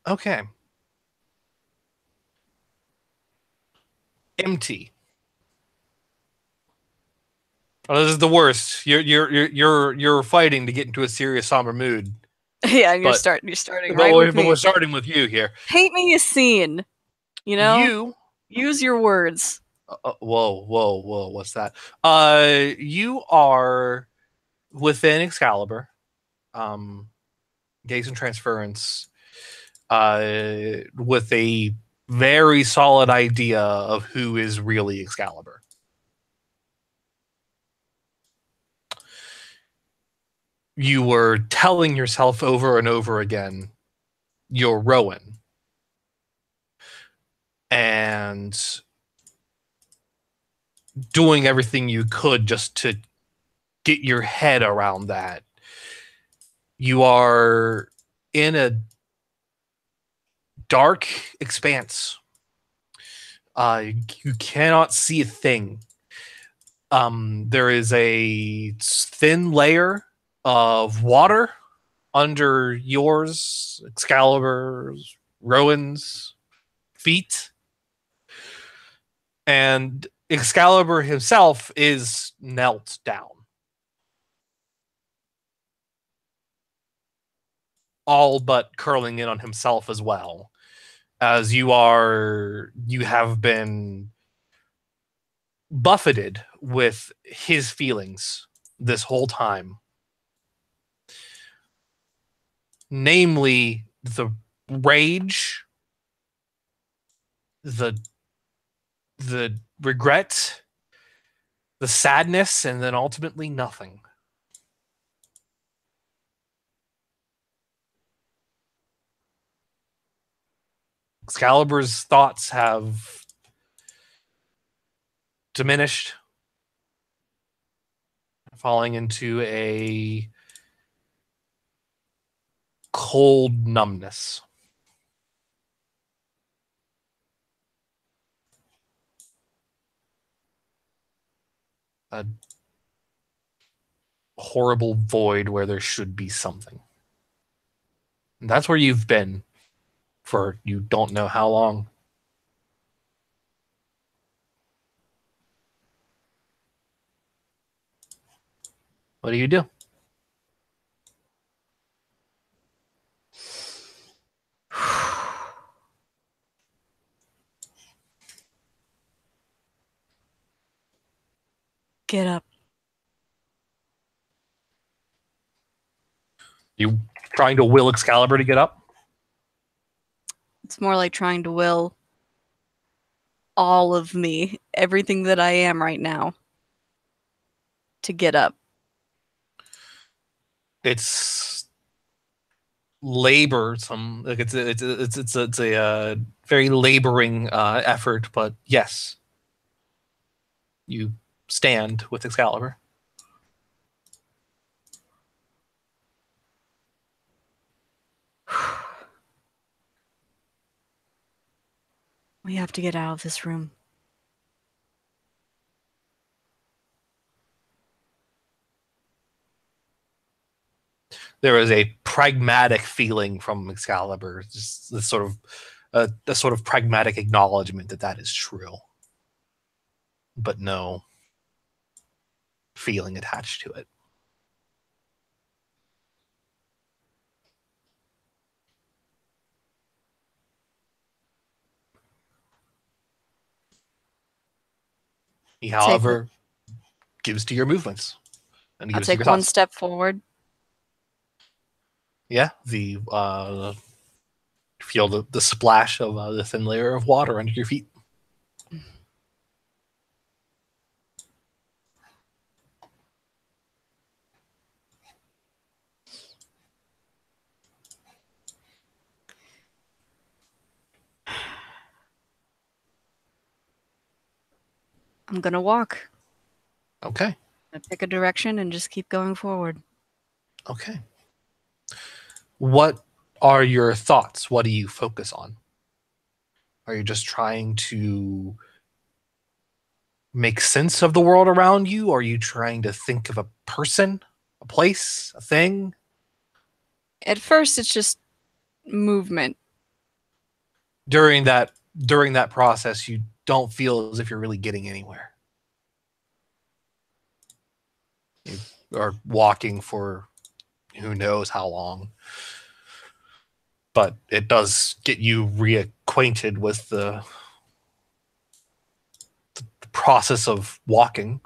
Okay. Empty. Oh, this is the worst. You're fighting to get into a serious somber mood, Yeah, and but you're starting but right with we're me. starting with you here. Paint me a scene, you know? You. Use your words. Whoa! What's that? You are within Excalibur. Um, Gaze and Transference. With a very solid idea of who is really Excalibur. You were telling yourself over and over again, you're Rowan. And doing everything you could just to get your head around that. You are in a dark expanse. You cannot see a thing. There is a thin layer of water under yours, Excalibur's, Rowan's feet. And Excalibur himself is knelt down. All but curling in on himself as well. As you have been buffeted with his feelings this whole time. Namely, the rage, the regret, the sadness, and then ultimately nothing. Excalibur's thoughts have diminished, falling into a cold numbness. A horrible void where there should be something. And that's where you've been for you don't know how long. What do you do? Get up. You trying to will Excalibur to get up? It's more like trying to will all of me, everything that I am right now, to get up. It's labor, some like it's a very laboring effort, but yes, you stand with Excalibur. We have to get out of this room. There is a pragmatic feeling from Excalibur, just this sort of a sort of pragmatic acknowledgement that that is true, but no feeling attached to it. He, however, gives to your movements and I'll gives to take your one thoughts. step forward. Yeah, the feel the splash of the thin layer of water under your feet. I'm gonna walk. Okay. I pick a direction and just keep going forward. Okay. What are your thoughts? What do you focus on? Are you just trying to make sense of the world around you? Are you trying to think of a person, a place, a thing? At first, it's just movement. during that process, you don't feel as if you're really getting anywhere. You are walking for who knows how long, but it does get you reacquainted with the process of walking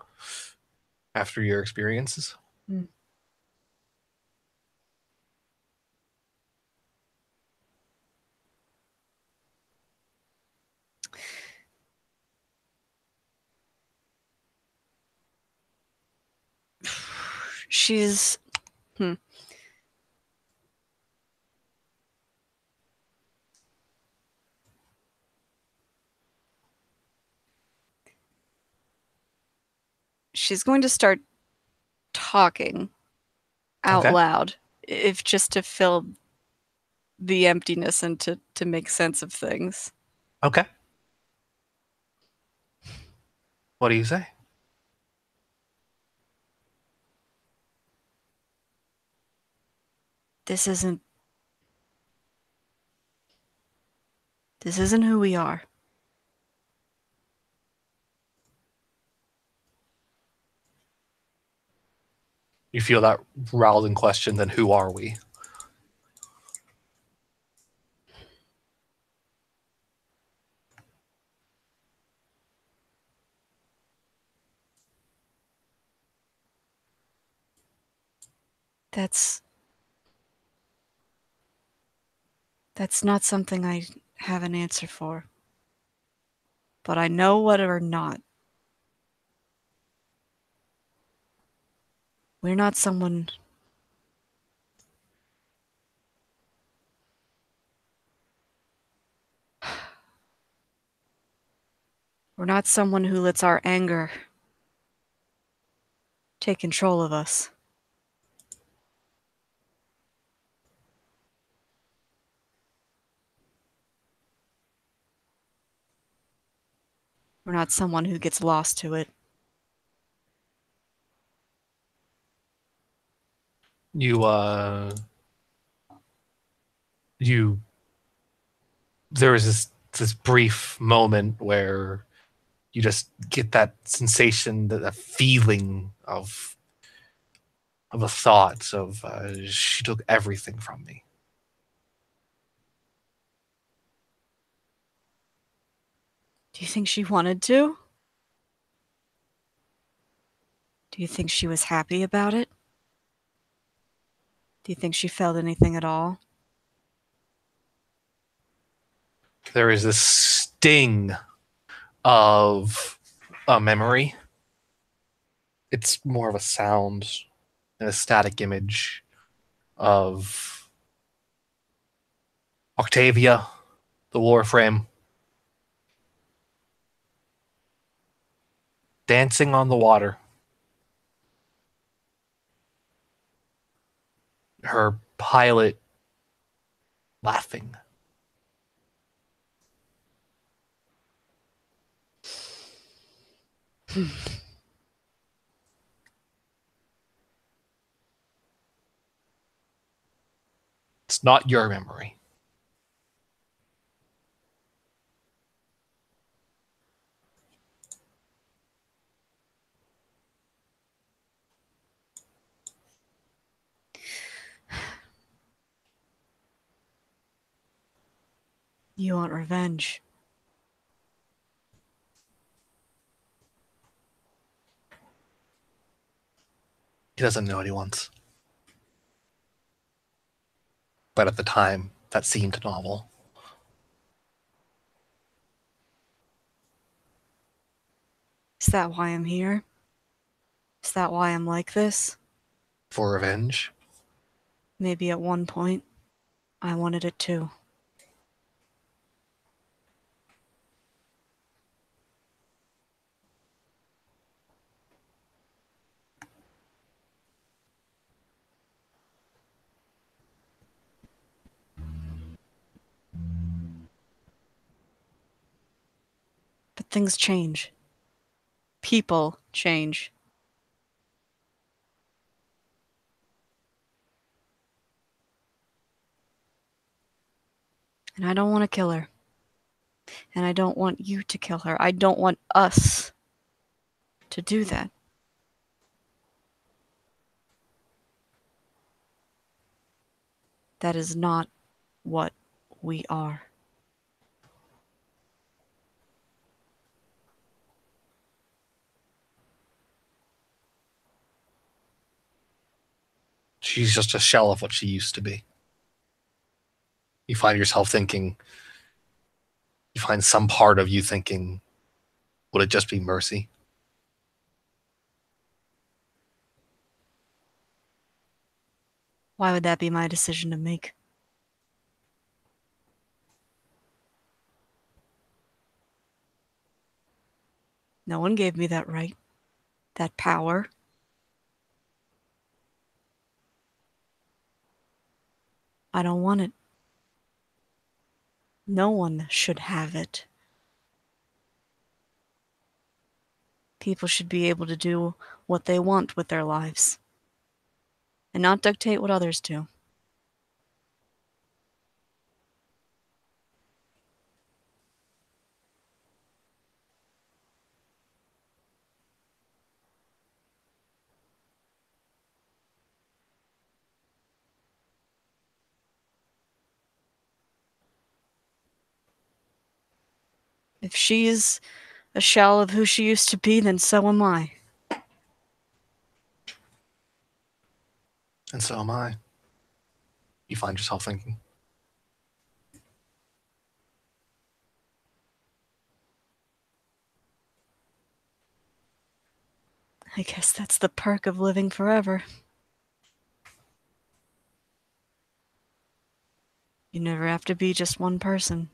after your experiences. Mm. She's she's going to start talking out Okay. loud, if just to fill the emptiness and to make sense of things. Okay. What do you say? This isn't who we are. You feel that rousing question, then who are we? That's not something I have an answer for. But I know what we're not. We're not someone. We're not someone who lets our anger take control of us. We're not someone who gets lost to it. You there is this brief moment where you just get that sensation, that feeling of a thought of she took everything from me. Do you think she wanted to? Do you think she was happy about it? Do you think she felt anything at all? There is this sting of a memory. It's more of a sound and a static image of Octavia, the Warframe, dancing on the water. Her pilot laughing. It's not your memory. You want revenge. He doesn't know what he wants. But at the time, that seemed novel. Is that why I'm here? Is that why I'm like this? For revenge? Maybe at one point, I wanted it too. But things change. People change. And I don't want to kill her. And I don't want you to kill her. I don't want us to do that. That is not what we are. She's just a shell of what she used to be. You find yourself thinking, you find some part of you thinking, would it just be mercy? Why would that be my decision to make? No one gave me that right, that power. I don't want it. No one should have it. People should be able to do what they want with their lives and not dictate what others do. If she is a shell of who she used to be, then so am I. And so am I. You find yourself thinking. I guess that's the perk of living forever. You never have to be just one person.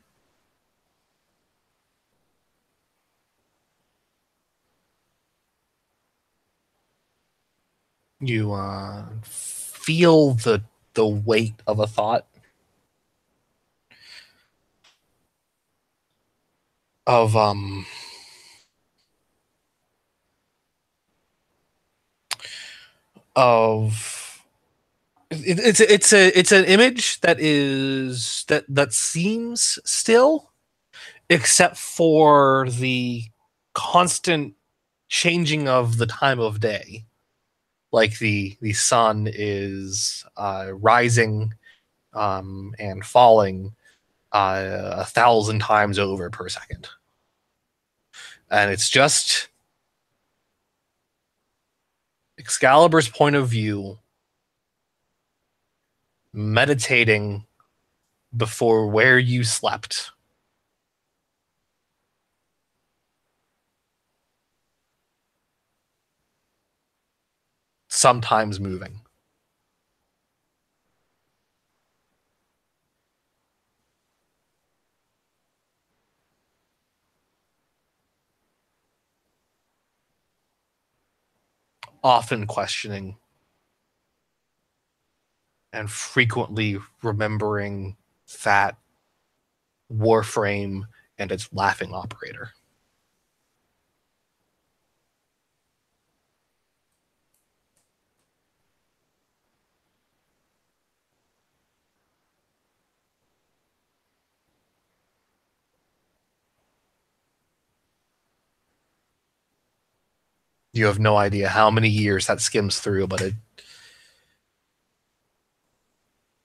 You feel the weight of a thought of it's an image that seems still, except for the constant changing of the time of day. Like the sun is rising and falling 1,000 times over per second, and it's just Excalibur's point of view, meditating before where you slept. Sometimes moving. Often questioning and frequently remembering that Warframe and its laughing operator. You have no idea how many years that skims through, but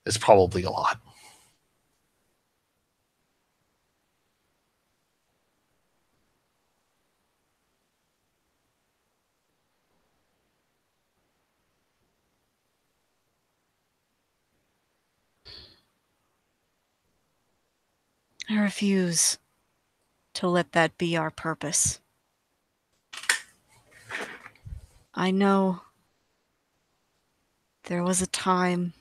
it's probably a lot. I refuse to let that be our purpose. I know there was a time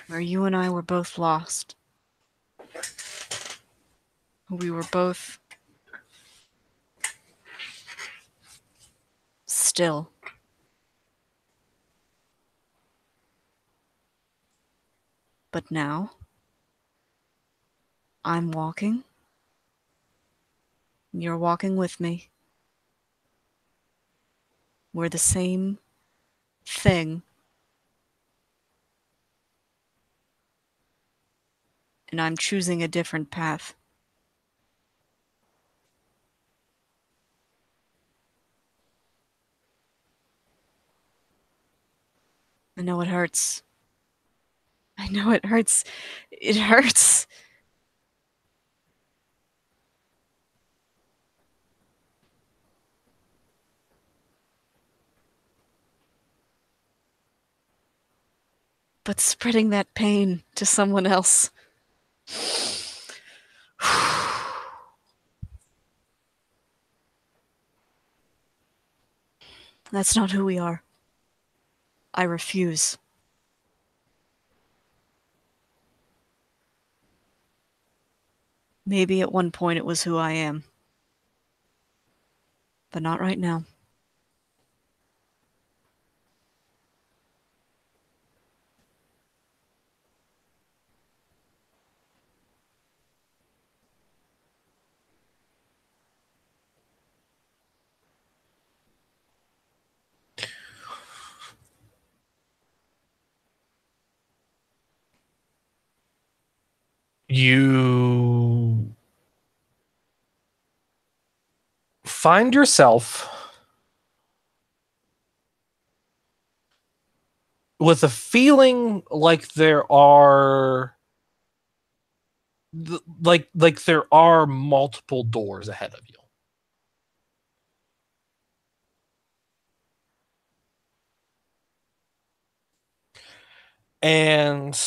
where you and I were both lost. We were both still. But now, I'm walking. You're walking with me. We're the same thing. And I'm choosing a different path. I know it hurts. I know it hurts. It hurts. But spreading that pain to someone else. That's not who we are. I refuse. Maybe at one point it was who I am. But not right now. You find yourself with a feeling like there are there are multiple doors ahead of you. And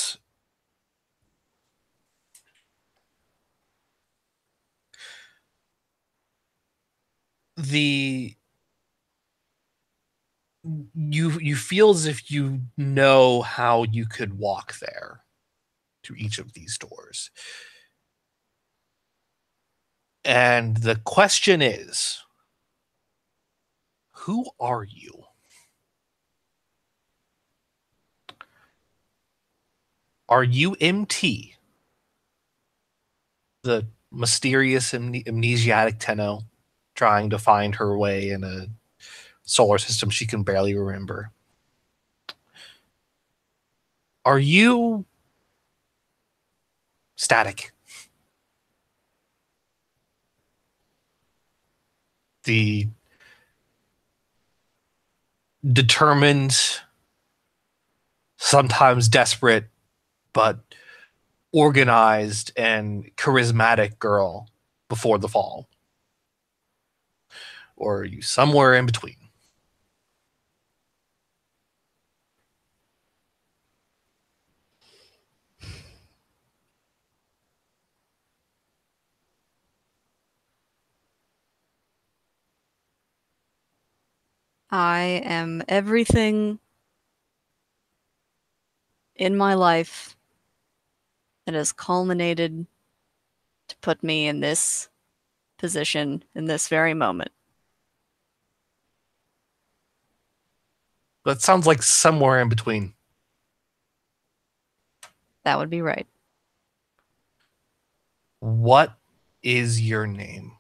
the you feel as if you know how you could walk there to each of these doors. And the question is, who are you? Are you MT, the mysterious amnesiac Tenno trying to find her way in a solar system she can barely remember? Are you Static, the determined, sometimes desperate, but organized and charismatic girl before the fall? Or are you somewhere in between? I am everything in my life that has culminated to put me in this position in this very moment. That sounds like somewhere in between. That would be right. What is your name?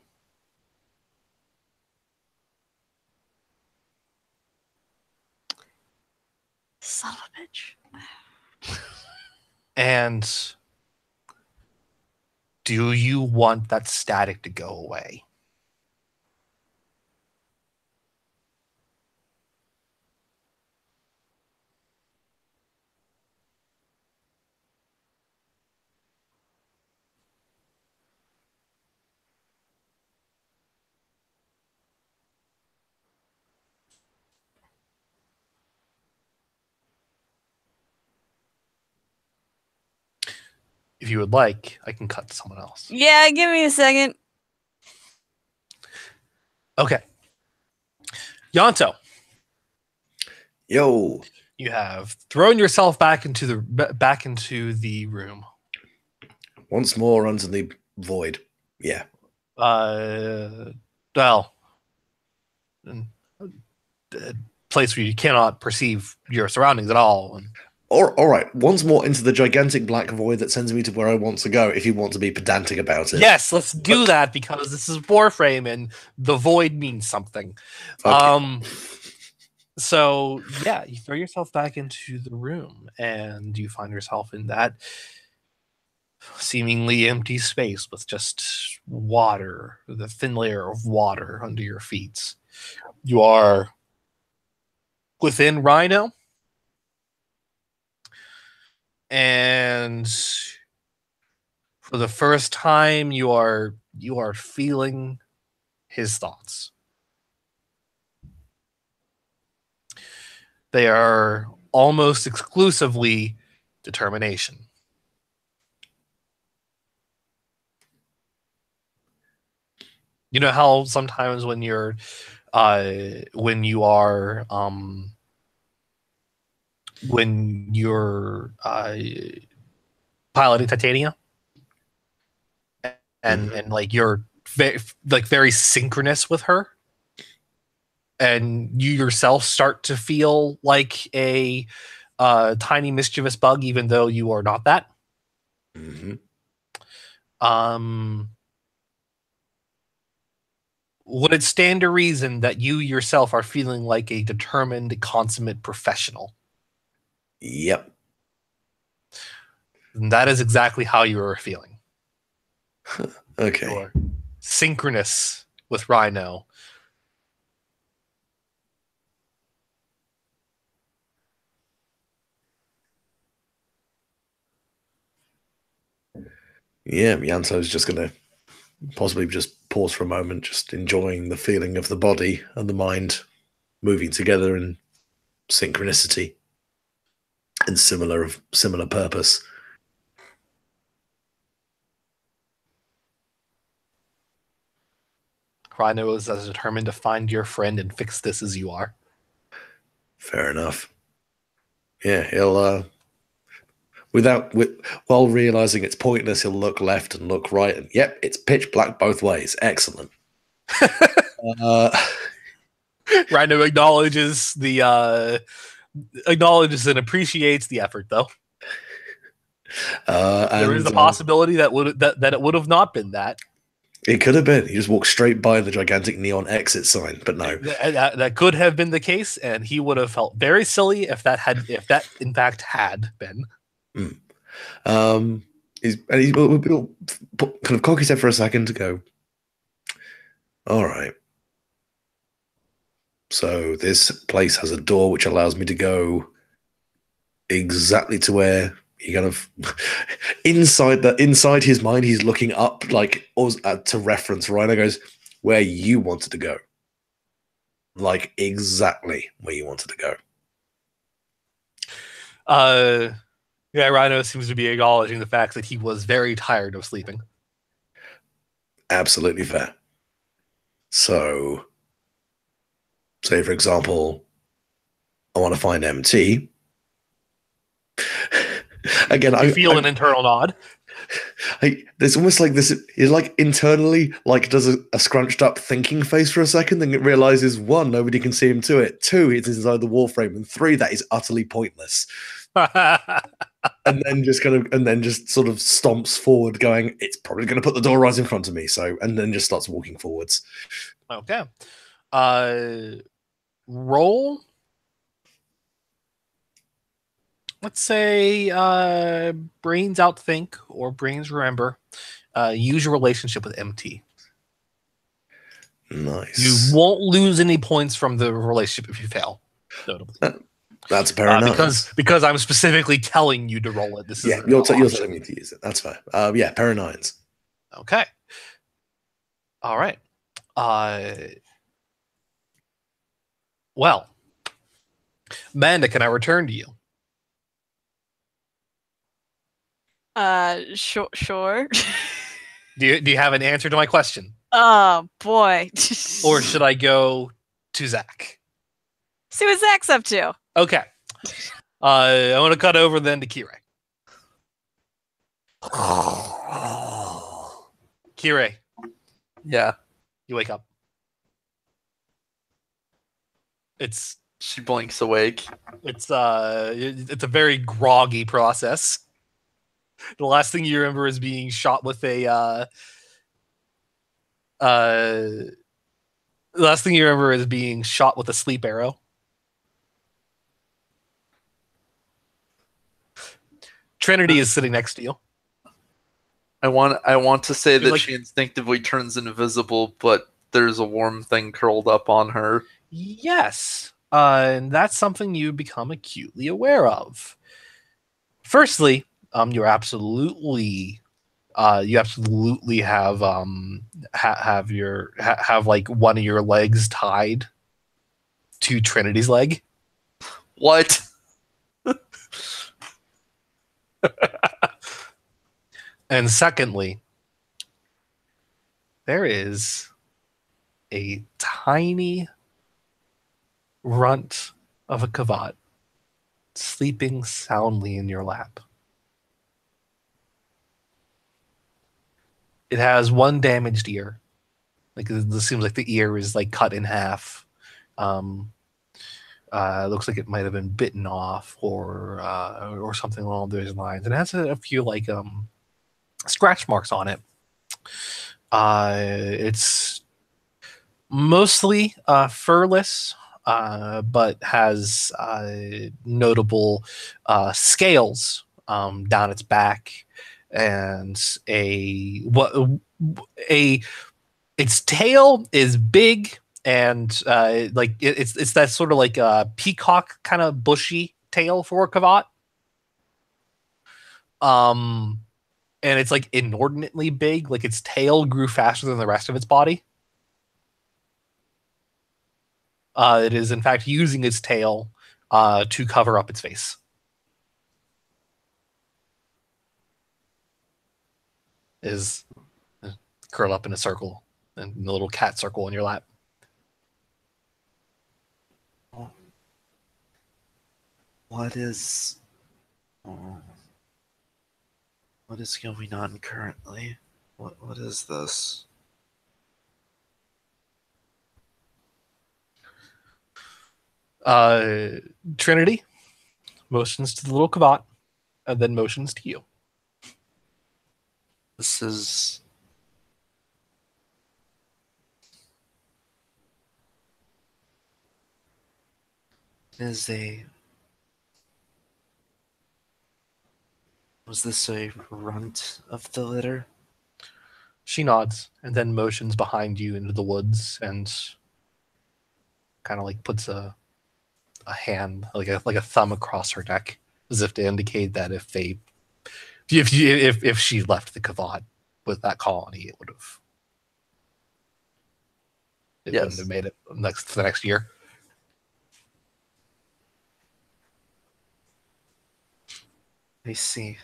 Son of a bitch. And do you want that static to go away? If you would like, I can cut to someone else. Yeah, give me a second. Okay. Yanto. Yo. You have thrown yourself back into the room. Once more onto the void. Yeah. Well, a place where you cannot perceive your surroundings at all. And all right. Once more into the gigantic black void that sends me to where I want to go, if you want to be pedantic about it. yes, let's do that because this is Warframe and the void means something. Okay. So, yeah, you throw yourself back into the room and you find yourself in that seemingly empty space with just water, the thin layer of water under your feet. You are within Rhino. and for the first time, you are feeling his thoughts. They are almost exclusively determination. You know how sometimes when you are piloting Titania, and like you're very synchronous with her, and you yourself start to feel like a tiny mischievous bug, even though you are not that. Would it stand to reason that you yourself are feeling like a determined, consummate professional? Yep. And that is exactly how you are feeling. Okay. You're synchronous with Rhino. Yeah, Yanto's just going to possibly just pause for a moment, just enjoying the feeling of the body and the mind moving together in synchronicity and similar purpose. Rhino is as determined to find your friend and fix this as you are. Fair enough. Yeah, he'll while realizing it's pointless, he'll look left and look right, and yep, it's pitch black both ways. Excellent. Rhino acknowledges and appreciates the effort, though. There is a possibility that it would have not been that. It could have been. He just walked straight by the gigantic neon exit sign, but no. That could have been the case, and he would have felt very silly if that in fact had been. He'll kind of cock his head for a second to go, all right. So this place has a door which allows me to go exactly to where he kind of inside his mind, he's looking up like to reference Rhino, goes, where you wanted to go. Like exactly where you wanted to go. Yeah, Rhino seems to be acknowledging the fact that he was very tired of sleeping. Absolutely fair. So, say for example, I want to find MT. Again, I feel an internal nod. There's almost like this. He's like internally, like does a scrunched up thinking face for a second, then it realizes 1, nobody can see him to it. 2, it's inside the Warframe, and 3, that is utterly pointless. and then just sort of stomps forward, going, it's probably going to put the door right in front of me. So, and then just starts walking forwards. Okay. Roll. Let's say brains outthink or brains remember. Use your relationship with MT. Nice. You won't lose any points from the relationship if you fail. Notably. That's very nice. Because I'm specifically telling you to roll it. This is you're telling me to use it. That's fair. Yeah, pair of 9s. Okay. All right. Well, Amanda, can I return to you? Sure. Do you have an answer to my question? Oh boy. Or should I go to Zach? See what Zach's up to. Okay. I want to cut over then to Kirei. Kirei. Yeah. You wake up. She blinks awake. It's a very groggy process. The last thing you remember is being shot with a sleep arrow. Trinity is sitting next to you. I want to say that like, she instinctively turns invisible, but there's a warm thing curled up on her. Yes. And that's something you become acutely aware of. Firstly, you're absolutely you absolutely have have like one of your legs tied to Trinity's leg. What? And secondly, there is a tiny runt of a Kavat sleeping soundly in your lap. It has one damaged ear. Like it seems like the ear is like cut in half. Looks like it might have been bitten off or something along those lines. And it has a few like scratch marks on it. It's mostly furless, but has notable scales down its back, and its tail is big and like it's that sort of like peacock kind of bushy tail for a Kavat. And it's like inordinately big. Like its tail grew faster than the rest of its body. It is in fact using its tail to cover up its face. Is curl up in a circle, in a little cat circle in your lap. What is going on currently? What is this? Trinity motions to the little Kavat and then motions to you. This is was this a runt of the litter? She nods and then motions behind you into the woods and kind of like puts a hand, like a thumb across her neck, as if to indicate that if she left the Kavat with that colony, it wouldn't have made it the next year. I see.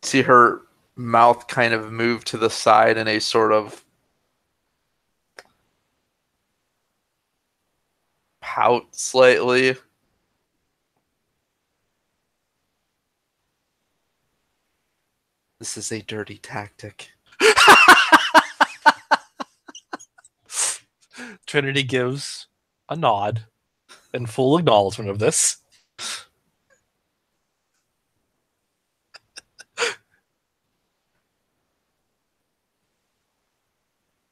See her mouth kind of move to the side in a sort of pout slightly. This is a dirty tactic. Trinity gives a nod in full acknowledgement of this.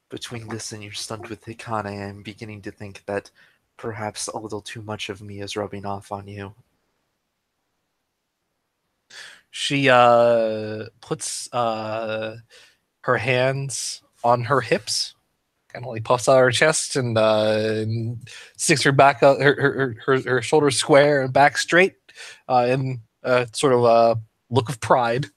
Between this and your stunt with Hikane, I'm beginning to think that perhaps a little too much of me is rubbing off on you. She puts her hands on her hips, kind of like puffs out her chest and sticks her back out, her shoulders square and back straight, in sort of a look of pride.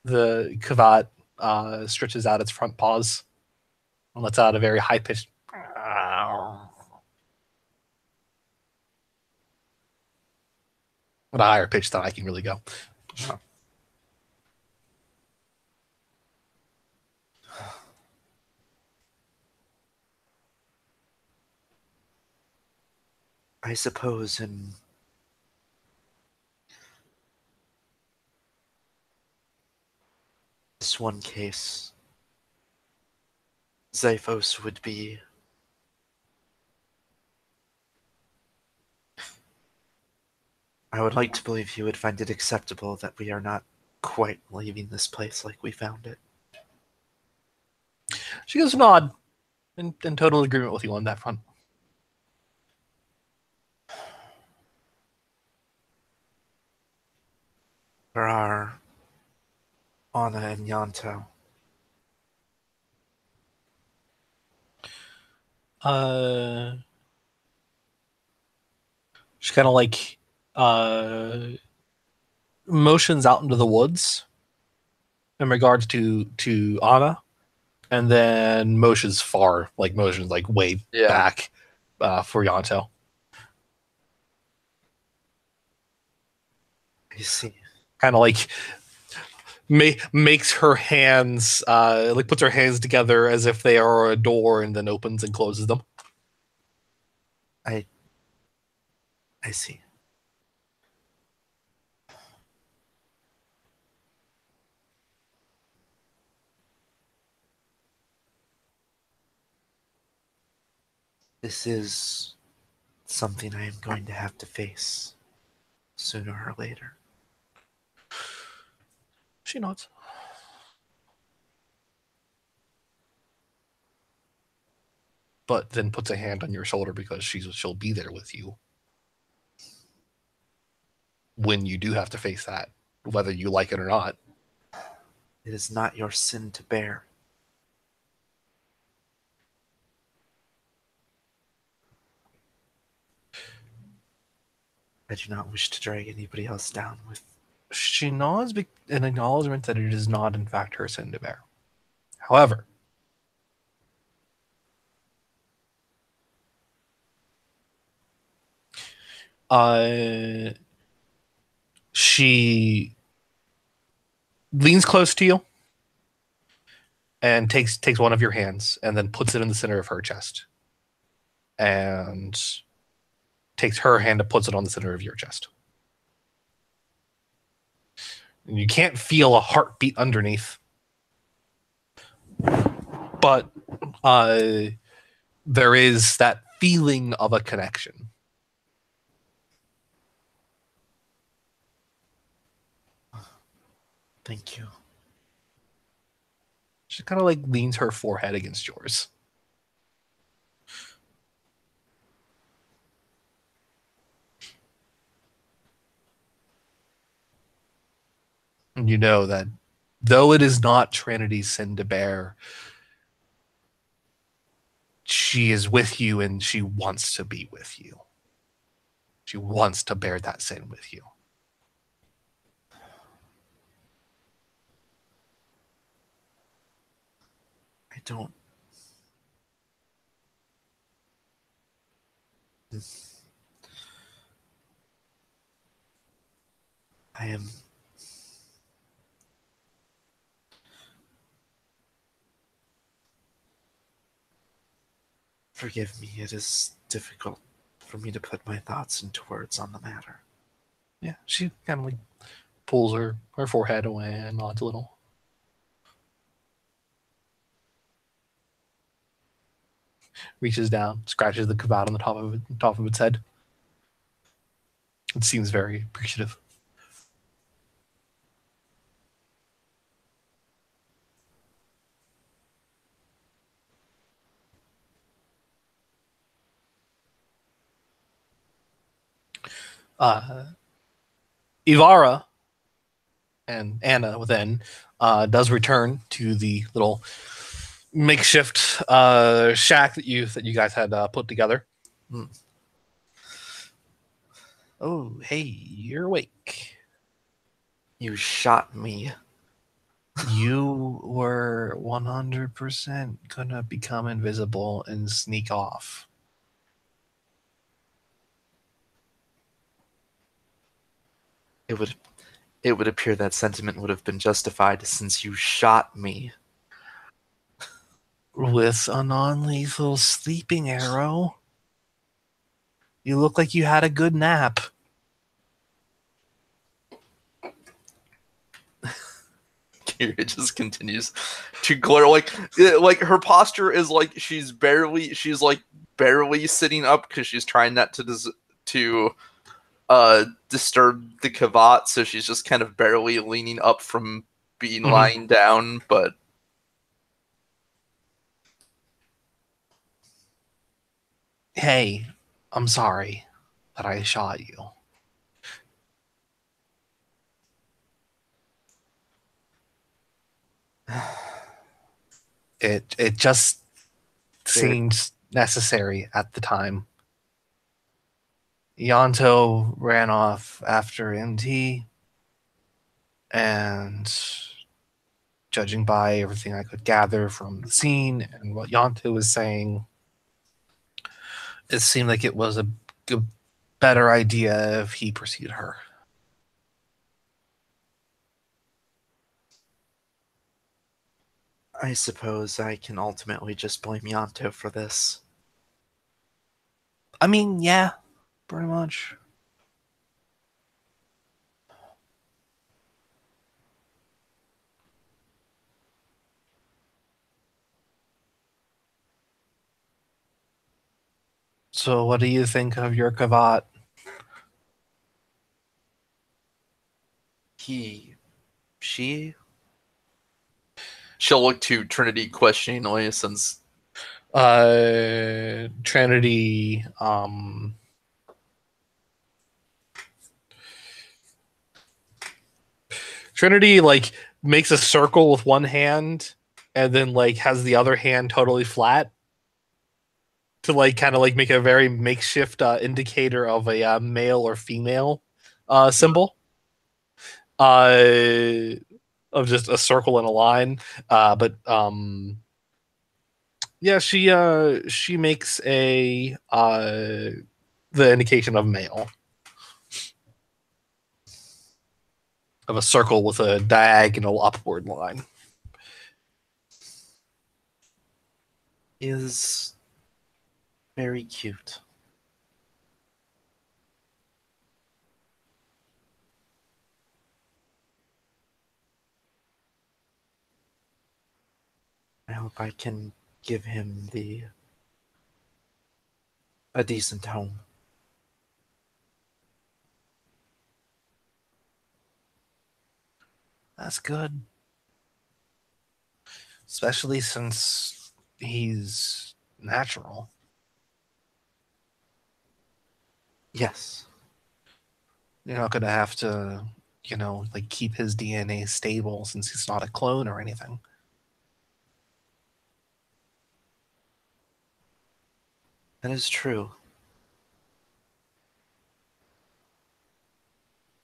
The Kavat stretches out its front paws and lets out a very high-pitched a higher pitch than I can really go. I suppose in this one case, Zyphos would be I would like to believe you would find it acceptable that we are not quite leaving this place like we found it. She gives a nod in total agreement with you on that front. Where are Anna and Yanto? She kind of like motions out into the woods in regards to Anna, and then motions like way back for Yanto. I see. Kind of like makes her hands like puts her hands together as if they are a door, and then opens and closes them. I see. This is something I am going to have to face sooner or later. She nods. But then puts a hand on your shoulder because she'll be there with you when you do have to face that, whether you like it or not. It is not your sin to bear. I do not wish to drag anybody else down with. She nods in acknowledgement that it is not, in fact, her sin to bear. However, she leans close to you and takes one of your hands and then puts it in the center of her chest, and takes her hand and puts it on the center of your chest. And you can't feel a heartbeat underneath, but there is that feeling of a connection. Thank you. She kind of like leans her forehead against yours. And you know that though it is not Trinity's sin to bear, she is with you and she wants to be with you. She wants to bear that sin with you. I don't. I am. Forgive me, it is difficult for me to put my thoughts into words on the matter. Yeah, she kind of like pulls her forehead away and nods a little. Reaches down, scratches the cravat on the top of its head. It seems very appreciative. Ivara and Anna then does return to the little makeshift shack that you guys had put together. Oh, hey, you're awake. You shot me. You were 100% gonna become invisible and sneak off. It would appear that sentiment would have been justified since you shot me. With a non-lethal sleeping arrow. You look like you had a good nap. It just continues to glare, like her posture is like she's barely sitting up because she's trying not to disturb the Kavat, so she's just kind of barely leaning up from being lying down, but Hey, I'm sorry that I shot you. It just There- seemed necessary at the time. Yanto ran off after MT, and judging by everything I could gather from the scene and what Yanto was saying, it seemed like it was a better idea if he pursued her. I suppose I can ultimately just blame Yanto for this. I mean, yeah, pretty much. So what do you think of your Kavat? She? She'll look to Trinity questioningly since Trinity, Trinity like makes a circle with one hand and then like has the other hand totally flat to like kind of like make a very makeshift indicator of a male or female symbol of just a circle and a line. But yeah, she makes a the indication of male of a circle with a diagonal upward line. is very cute. I hope I can give him a decent home. That's good. Especially since he's natural. Yes. You're not going to have to, like keep his DNA stable since he's not a clone or anything. That is true.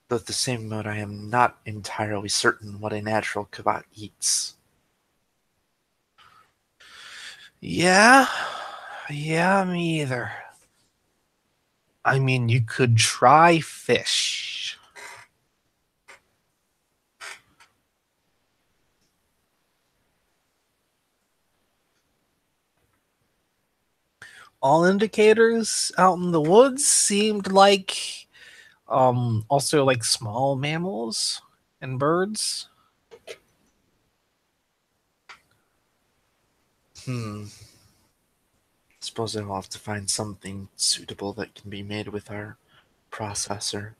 Though at the same moment, I am not entirely certain what a natural Kavat eats. Yeah, me either. I mean, you could try fish. All indicators out in the woods seemed like also like small mammals and birds. Suppose I'll have to find something suitable that can be made with our processor.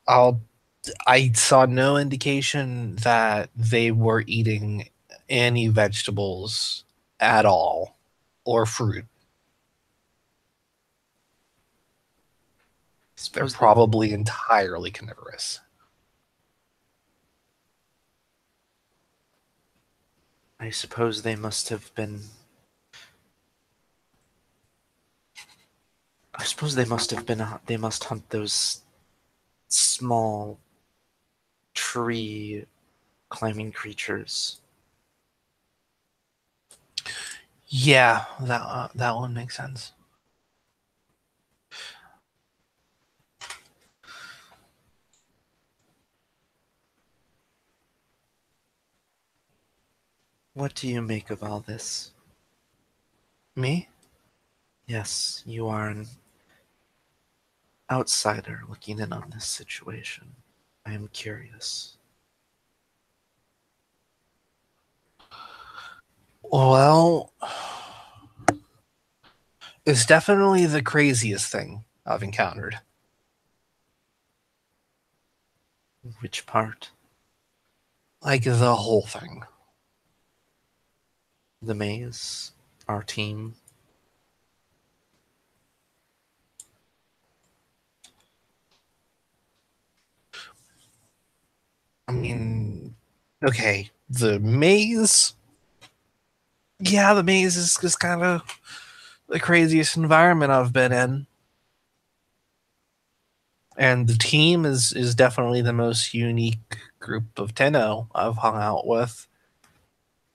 I saw no indication that they were eating any vegetables at all or fruit. They're Suppose they- probably entirely carnivorous. I suppose they must have been. I suppose they must have been. They must hunt those small tree climbing creatures. Yeah, that one makes sense. What do you make of all this? Me? Yes, you are an outsider looking in on this situation. I am curious. Well, it's definitely the craziest thing I've encountered. Which part? Like the whole thing. The maze? Our team? I mean, Okay, the maze. Yeah, the maze is just kind of the craziest environment I've been in. And the team is definitely the most unique group of Tenno I've hung out with.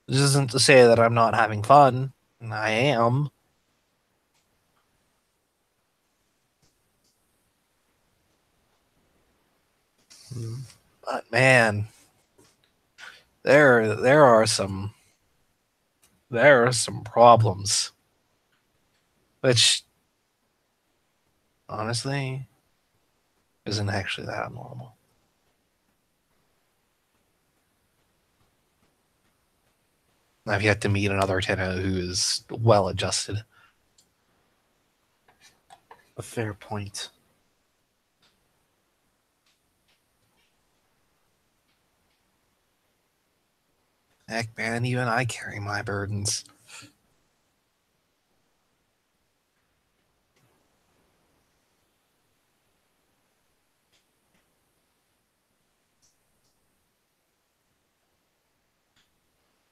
This isn't to say that I'm not having fun. I am. But man, there are some problems, which honestly isn't actually that normal. I've yet to meet another Tenno who is well adjusted. A fair point. Heck, man, even I carry my burdens.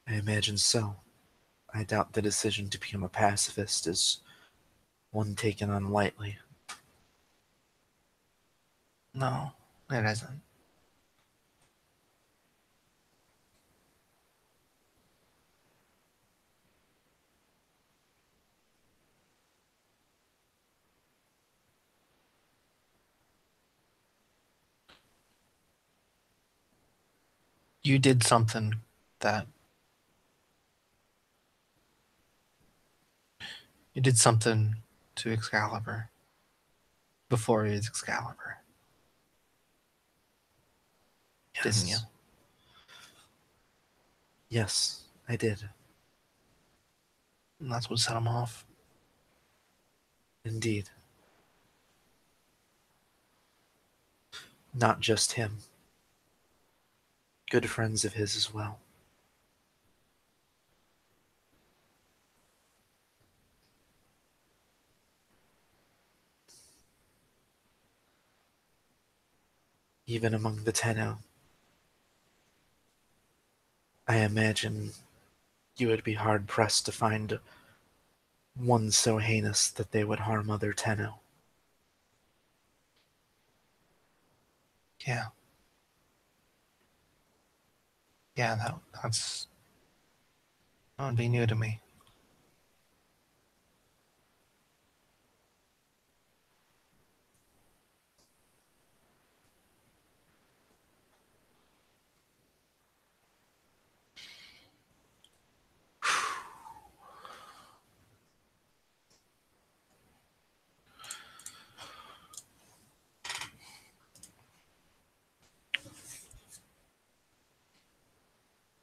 I imagine so. I doubt the decision to become a pacifist is one taken on lightly. No, it isn't. You did something that you did something to Excalibur before he was Excalibur, didn't you? Yes, I did. And that's what set him off. Indeed. Not just him. Good friends of his as well. Even among the Tenno, I imagine you would be hard-pressed to find one so heinous that they would harm other Tenno. Yeah. Yeah, that would be new to me.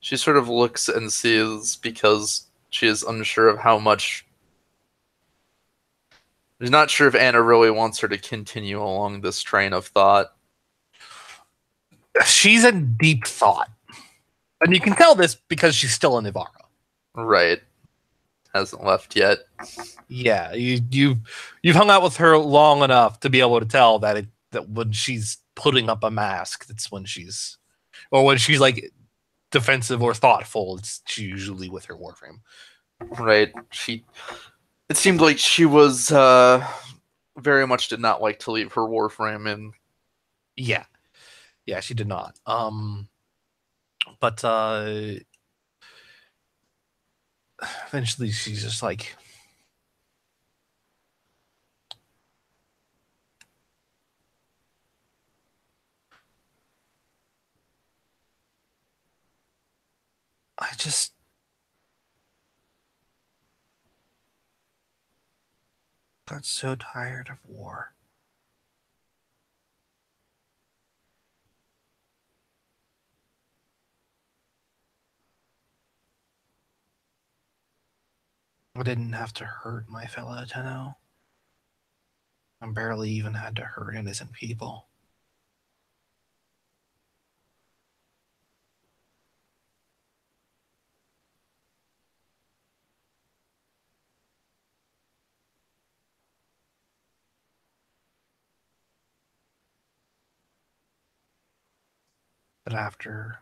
She sort of looks and sees because she is unsure of how much. She's not sure if Anna really wants her to continue along this train of thought. She's in deep thought. And you can tell this because she's still in Ivara. Right. Hasn't left yet. Yeah, you've hung out with her long enough to be able to tell that when she's putting up a mask, that's when she's like defensive or thoughtful, she's usually with her Warframe. Right. It seemed like she was very much did not like to leave her Warframe in. Yeah. Yeah, she did not. But eventually she's just like, I just got so tired of war. I didn't have to hurt my fellow Tenno. I barely even had to hurt innocent people. But after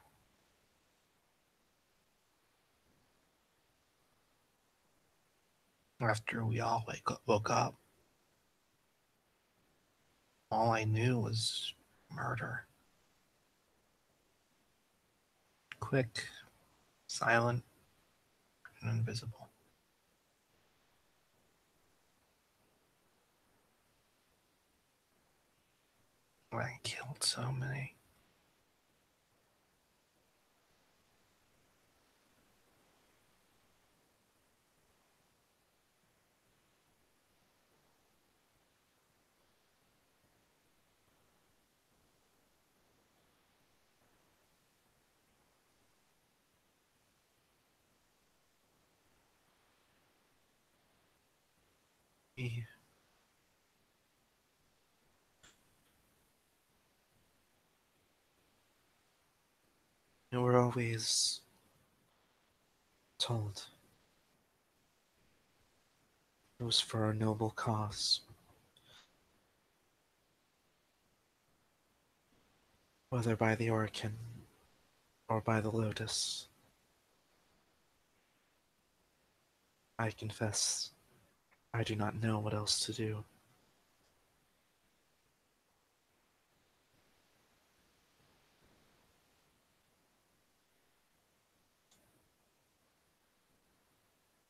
After we all woke up, all I knew was murder. Quick, silent, and invisible. I killed so many. We were always told it was for a noble cause, whether by the Orcan or by the Lotus. I confess, I do not know what else to do.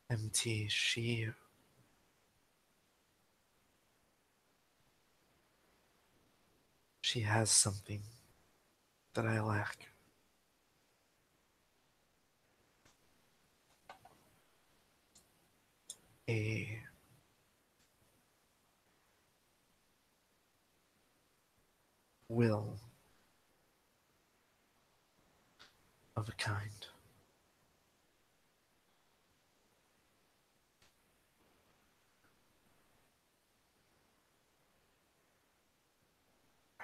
MT, she has something that I lack. A will of a kind.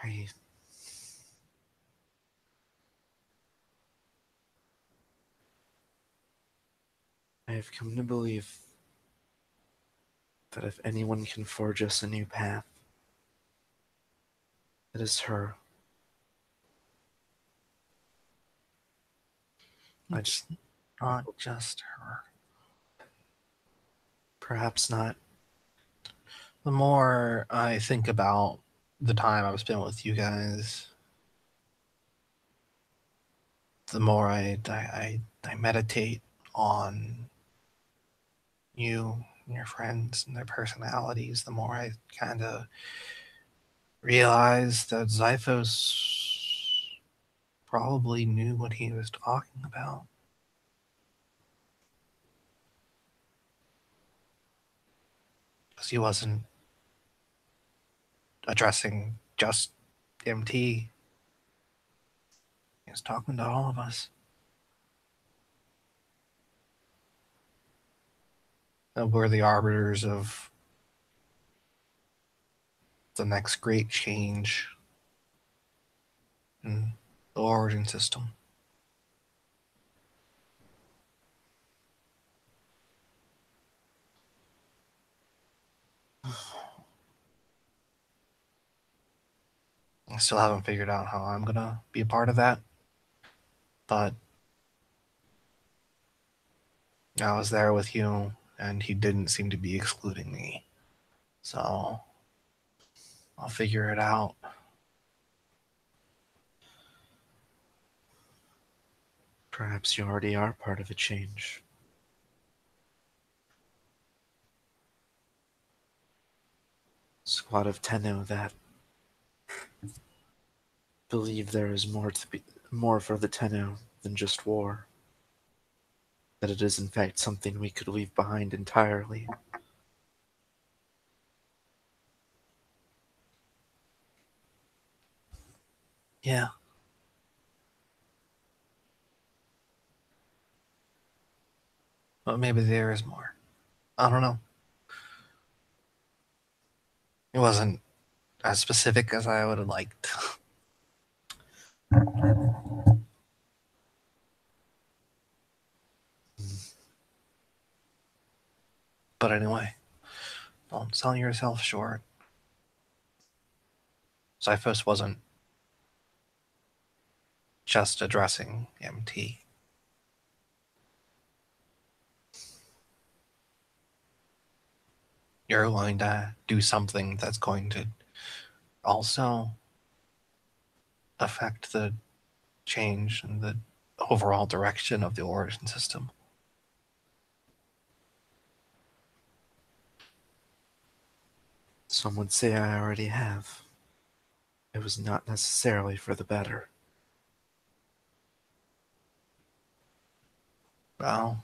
I have come to believe that if anyone can forge us a new path, it is her. It's not just her. Perhaps not. The more I think about the time I've spent with you guys, the more I meditate on you and your friends and their personalities, the more I kind of realize that Zyphos probably knew what he was talking about. Because he wasn't addressing just MT. He was talking to all of us. And we're the arbiters of the next great change in the origin system. I still haven't figured out how I'm gonna be a part of that, but I was there with you, and he didn't seem to be excluding me. So I'll figure it out. Perhaps you already are part of a change. Squad of Tenno that believe there is more for the Tenno than just war. That it is in fact something we could leave behind entirely. Yeah. But maybe there is more. I don't know. It wasn't as specific as I would have liked. But anyway, don't sell yourself short. Zyphos wasn't just addressing MT. you're going to do something that's going to also affect the change and the overall direction of the origin system. Some would say I already have. It was not necessarily for the better. Well,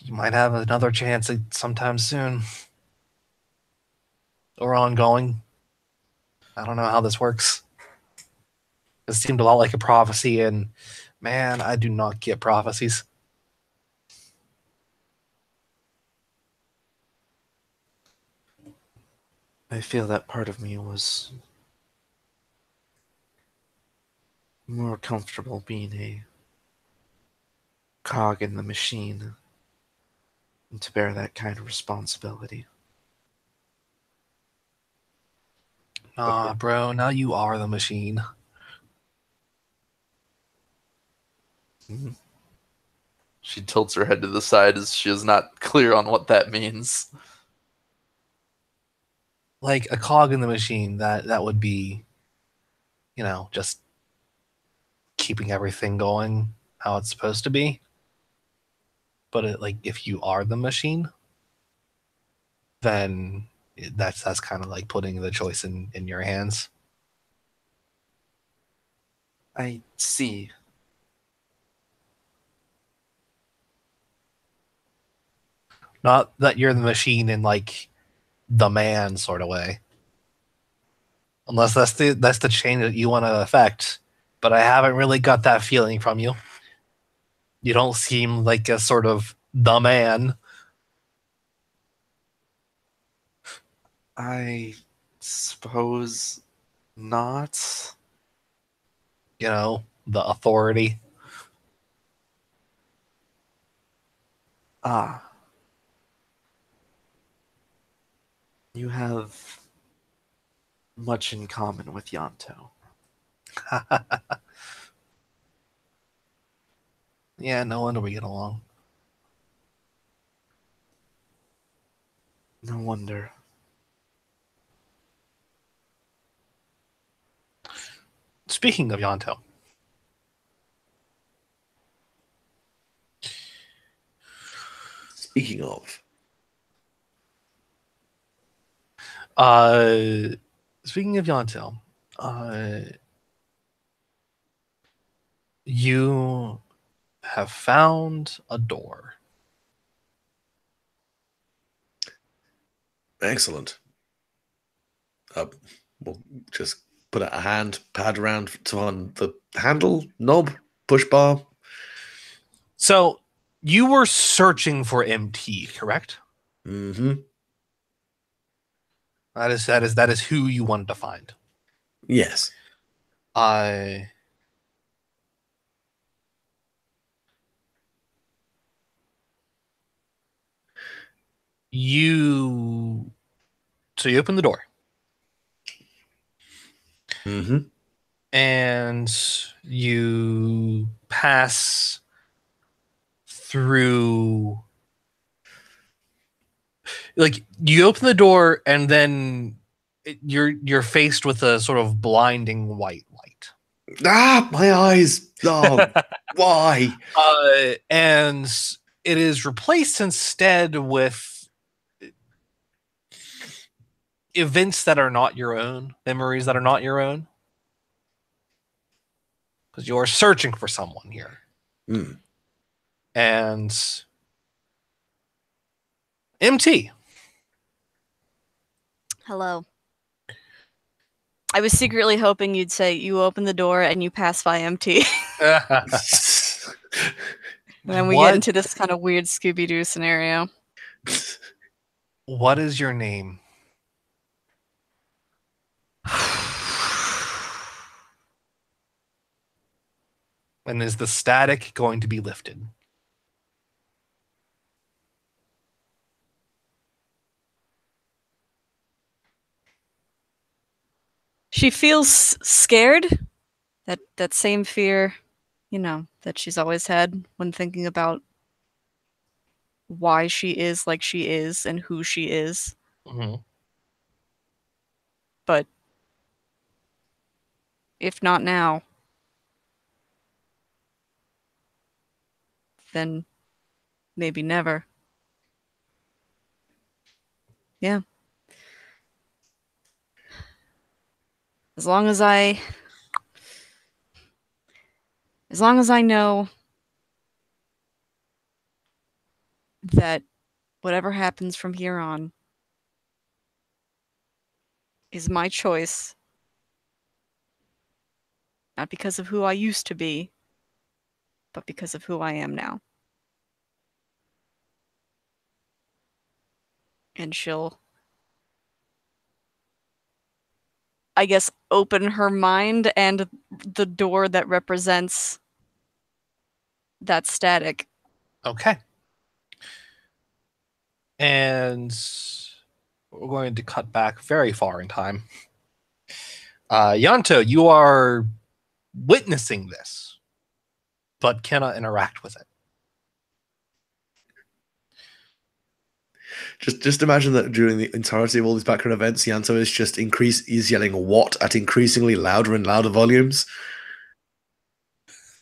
you might have another chance sometime soon. Or ongoing. I don't know how this works. It seemed a lot like a prophecy, and man, I do not get prophecies. I feel that part of me was more comfortable being a cog in the machine and to bear that kind of responsibility. Nah, bro, now you are the machine. She tilts her head to the side as she is not clear on what that means. Like a cog in the machine, that would be, just keeping everything going how it's supposed to be. But if you are the machine, then that's kind of like putting the choice in your hands. I see. Not that you're the machine in like the man sort of way. Unless that's the change that you want to affect. But I haven't really got that feeling from you. You don't seem like a sort of the man. I suppose not. The authority. Ah. You have much in common with Yanto. Yeah, no wonder we get along. No wonder. Speaking of Yanto. Speaking of, Speaking of Yanto, you have found a door. excellent. We'll just put a hand pad around on the handle, knob, push bar. So you were searching for MT, correct? Mm-hmm. That is who you wanted to find. Yes. So you open the door. Mm-hmm. And you pass through, like you open the door and then you're faced with a sort of blinding white light. Ah, my eyes. Oh, why? And it is replaced instead with events that are not your own, memories that are not your own. Because you're searching for someone here. Mm. And MT. Hello. I was secretly hoping you'd say you open the door and you pass by MT. And then we get into this kind of weird Scooby-Doo scenario. What is your name? And is the static going to be lifted? She feels scared. That same fear, that she's always had when thinking about why she is like she is and who she is. Mm-hmm. But if not now, then maybe never. Yeah. As long as I know that whatever happens from here on is my choice, not because of who I used to be, but because of who I am now. And she'll, I guess, open her mind and the door that represents that static. Okay. And we're going to cut back very far in time. Yanto, you are witnessing this, but cannot interact with it. Just imagine that during the entirety of all these background events, Yanto is just he's yelling "what" at increasingly louder and louder volumes.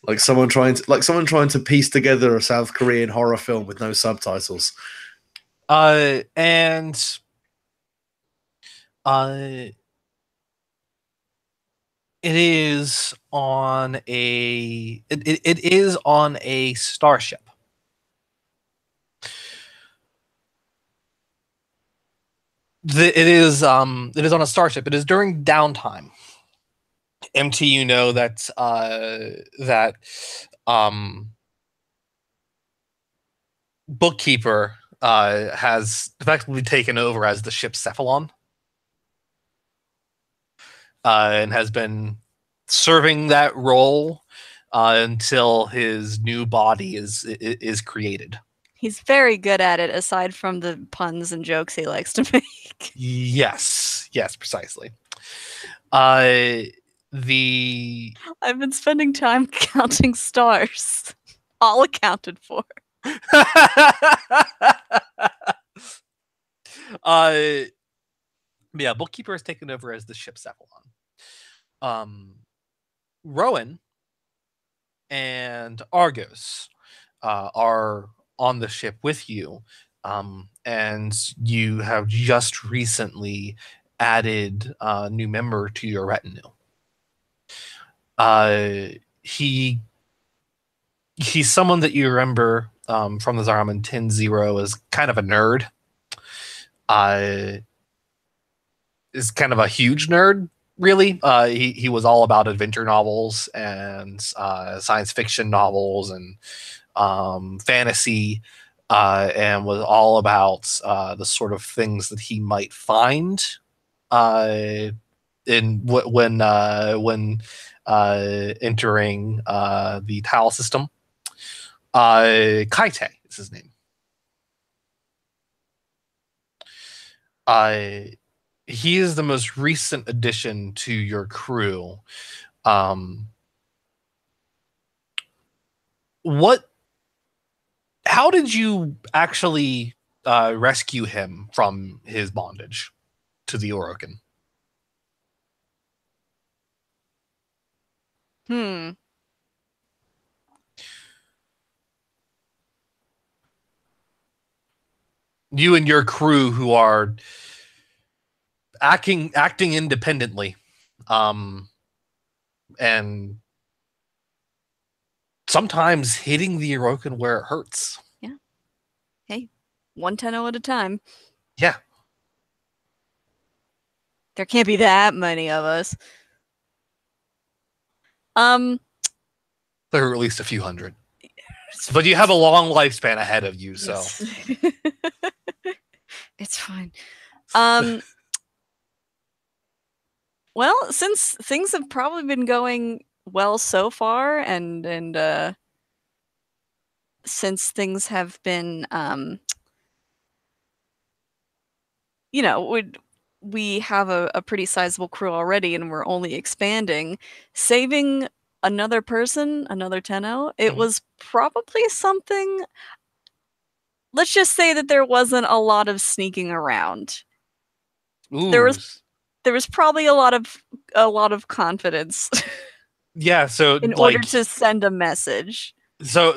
Like someone trying to piece together a South Korean horror film with no subtitles. And it is on a starship. It is on a starship. It is during downtime. MT, you know that Bookkeeper has effectively taken over as the ship's Cephalon, and has been serving that role until his new body is created. He's very good at it, aside from the puns and jokes he likes to make. Yes, precisely. I've been spending time counting stars. All accounted for. Yeah, Bookkeeper has taken over as the ship's Cephalon. Rowan and Argos are on the ship with you, and you have just recently added a new member to your retinue. He's someone that you remember from the Zaraman 10-0 as kind of a nerd. Is kind of a huge nerd, really. He was all about adventure novels and science fiction novels and fantasy, and was all about the sort of things that he might find when entering the Tau system. Kaite is his name. He is the most recent addition to your crew. How did you actually rescue him from his bondage to the Orokin? You and your crew who are acting independently, and sometimes hitting the Orokin where it hurts. Yeah. Hey, 110 at a time. Yeah. There can't be that many of us. There are at least a few hundred. But you have a long lifespan ahead of you, so. It's fine. Well, since things have probably been going well so far, and since things have been, we have a pretty sizable crew already, and we're only expanding. Saving another person, another Tenno, it was probably something let's just say that there wasn't a lot of sneaking around. Ooh. There was probably a lot of confidence Yeah, so in order to send a message. So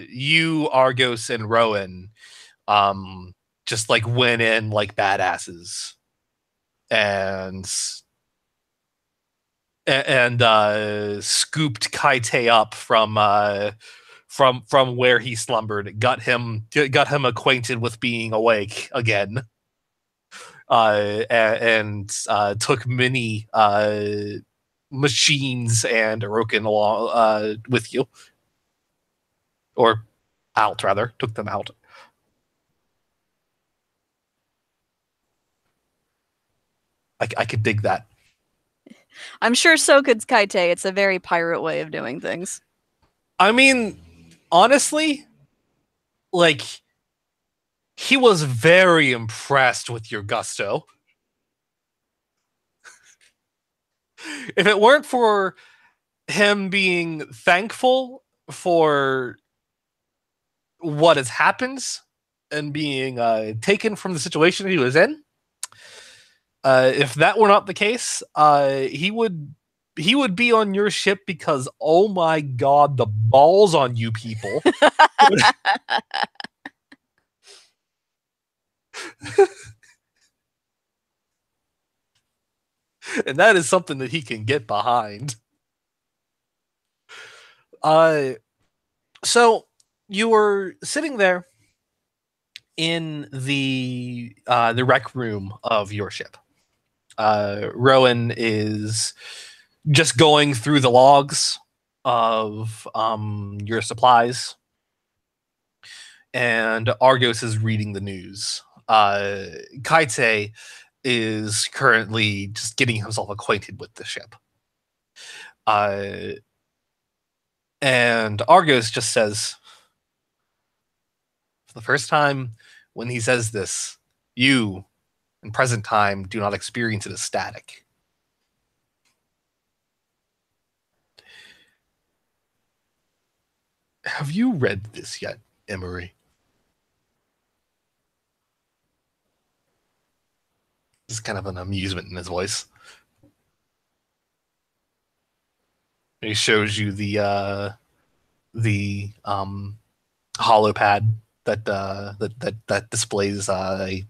you, Argos, and Rowan just like went in like badasses and scooped Kaite up from where he slumbered, got him acquainted with being awake again, and took many machines and Orokin along with you, or out rather, took them out. I could dig that. I'm sure so could Kaite. It's a very pirate way of doing things. I mean, honestly, like, he was very impressed with your gusto. If it weren't for him being thankful for what has happened and being taken from the situation he was in, if that were not the case, he would be on your ship because, oh my god, the balls on you people. And that is something that he can get behind. So you were sitting there in the rec room of your ship. Rowan is just going through the logs of your supplies, and Argos is reading the news. Kaite is currently just getting himself acquainted with the ship. And Argos just says, for the first time, when he says this, you, in present time, do not experience it as static. Have you read this yet, Emery? There's kind of an amusement in his voice. He shows you the holopad that displays a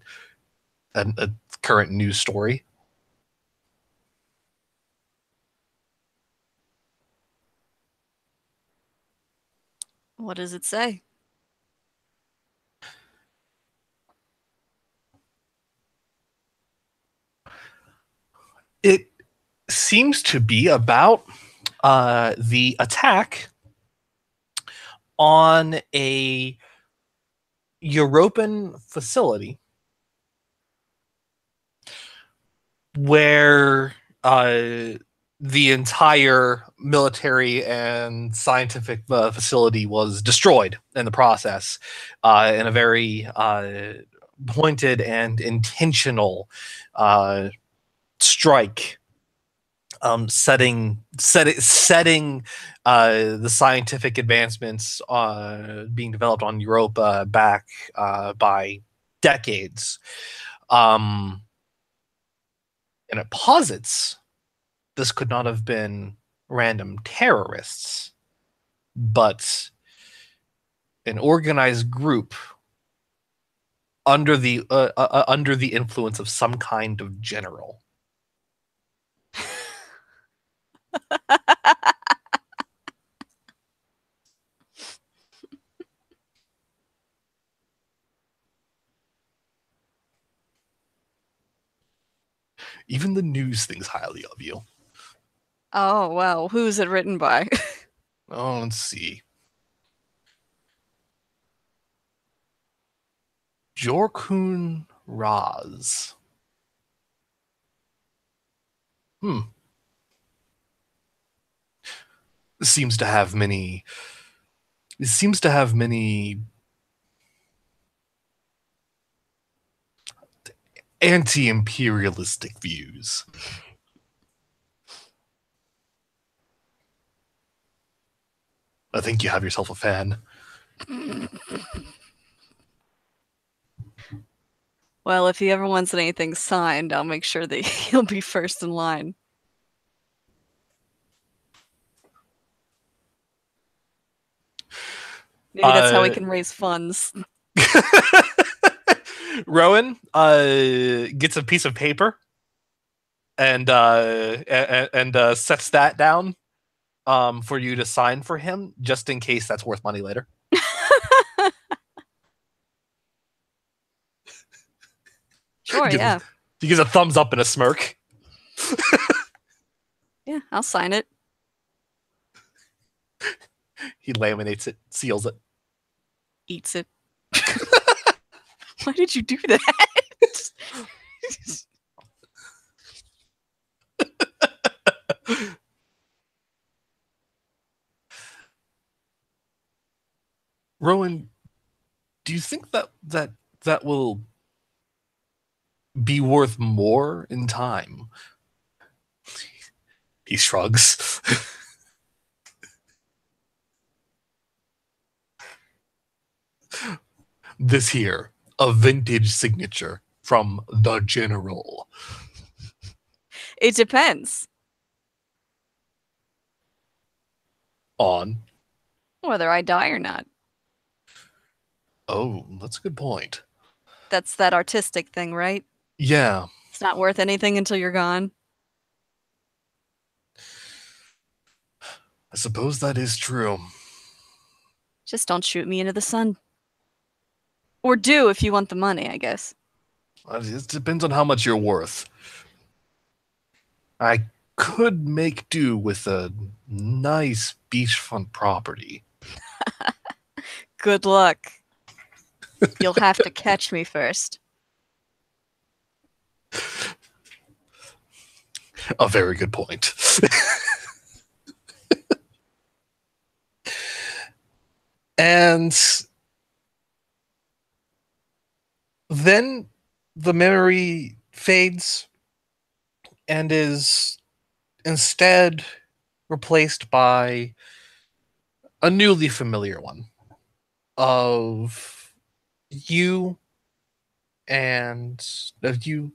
current news story. What does it say? It seems to be about the attack on a European facility where the entire military and scientific facility was destroyed in the process, in a very pointed and intentional strike, setting the scientific advancements being developed on Europa back by decades. And it posits this could not have been random terrorists, but an organized group under the influence of some kind of general. Even the news thinks highly of you. Oh, well, who's it written by? Oh, let's see. Jorkun Raz. It seems to have many anti-imperialistic views. I think you have yourself a fan. Well, if he ever wants anything signed, I'll make sure that he'll be first in line. Maybe that's how we can raise funds. Rowan gets a piece of paper and sets that down for you to sign for him, just in case that's worth money later. Sure, yeah. He gives a thumbs up and a smirk. Yeah, I'll sign it. He laminates it, seals it. Eats it. Why did you do that? Rowan, do you think that will be worth more in time? He shrugs. This here, a vintage signature from the General. It depends. On? Whether I die or not. Oh, that's a good point. That's that artistic thing, right? Yeah. It's not worth anything until you're gone. I suppose that is true. Just don't shoot me into the sun. Or do if you want the money, I guess. It depends on how much you're worth. I could make do with a nice beachfront property. Good luck. You'll have to catch me first. A very good point. And then the memory fades and is instead replaced by a newly familiar one of you MT,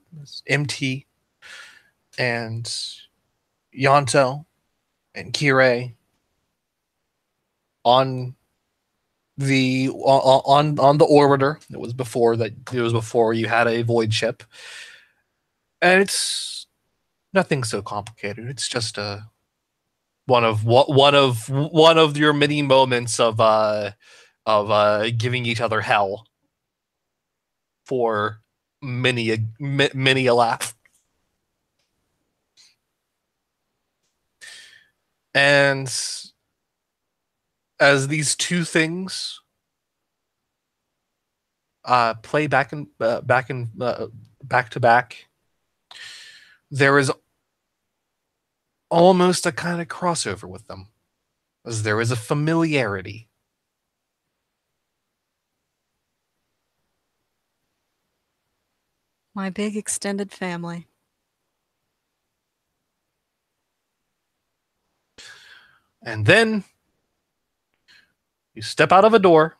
and Yonto and Kirei on the on the orbiter. It was before you had a void ship, and it's nothing so complicated. It's just one of your many moments of giving each other hell for many a laugh. And as these two things play back to back, there is almost a kind of crossover with them, as there is a familiarity. My big extended family. And then you step out of a door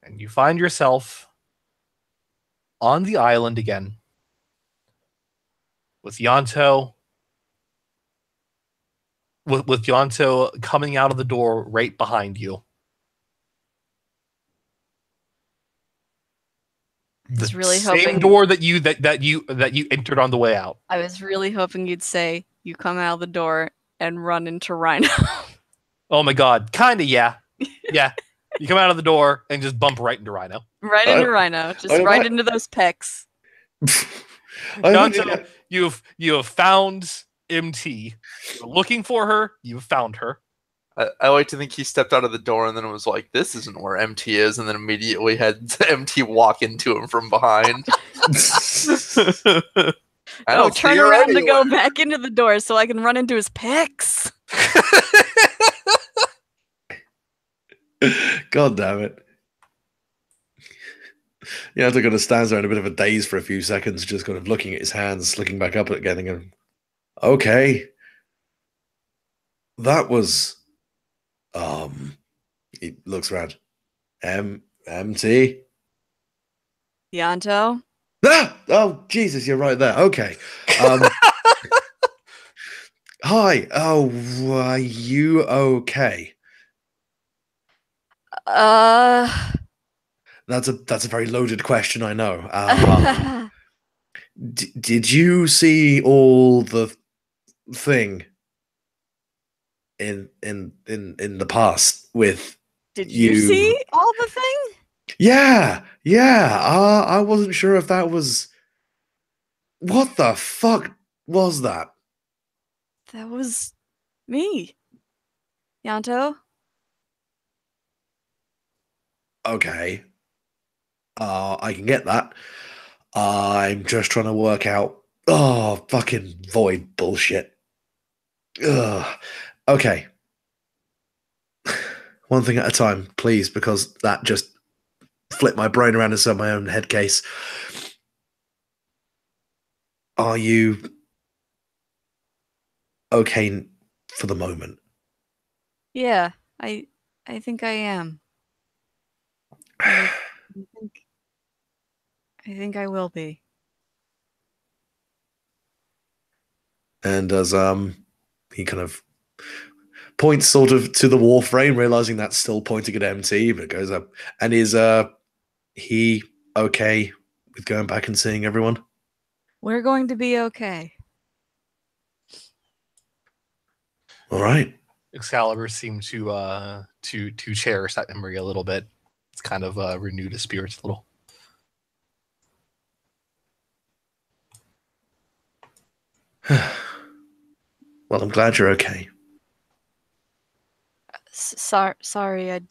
and you find yourself on the island again with Yonto coming out of the door right behind you. I was The really same hoping door that you entered on the way out. I was really hoping you'd say you come out of the door and run into Rhino. Oh my god, kinda, yeah. Yeah. You come out of the door and just bump right into Rhino. Right into Rhino. Just right into those pecs. Yonto, you have found MT. You're looking for her, you've found her. I like to think he stepped out of the door and then was like, "This isn't where MT is," and then immediately had MT walk into him from behind. Oh, turn around to go back into the door so I can run into his pecs. God damn it. Yeah, they're kind of stands there in a bit of a daze for a few seconds, just kind of looking at his hands, looking back up at it again, and okay. That was he looks around. MT. Yanto? Ah! Oh, Jesus, you're right there. Okay. Hi. Oh, are you okay? Uh. That's a very loaded question, I know. Did you see all the thing in the past with Did you you? see all the thing? Yeah, yeah. I wasn't sure if that was. What the fuck was that? That was me. Yanto? Okay. I can get that. I'm just trying to work out. Oh, fucking void bullshit. Ugh. Okay. One thing at a time, please, because that just flipped my brain around inside my own head case. Are you okay for the moment? Yeah, I think I am. And I think I will be. And as he kind of points sort of to the Warframe, realizing that's still pointing at MT, but goes up. And is he okay with going back and seeing everyone? We're going to be okay. All right. Excalibur seemed to cherish that memory a little bit. It's kind of renewed his spirits a little. Well, I'm glad you're okay. Sorry, I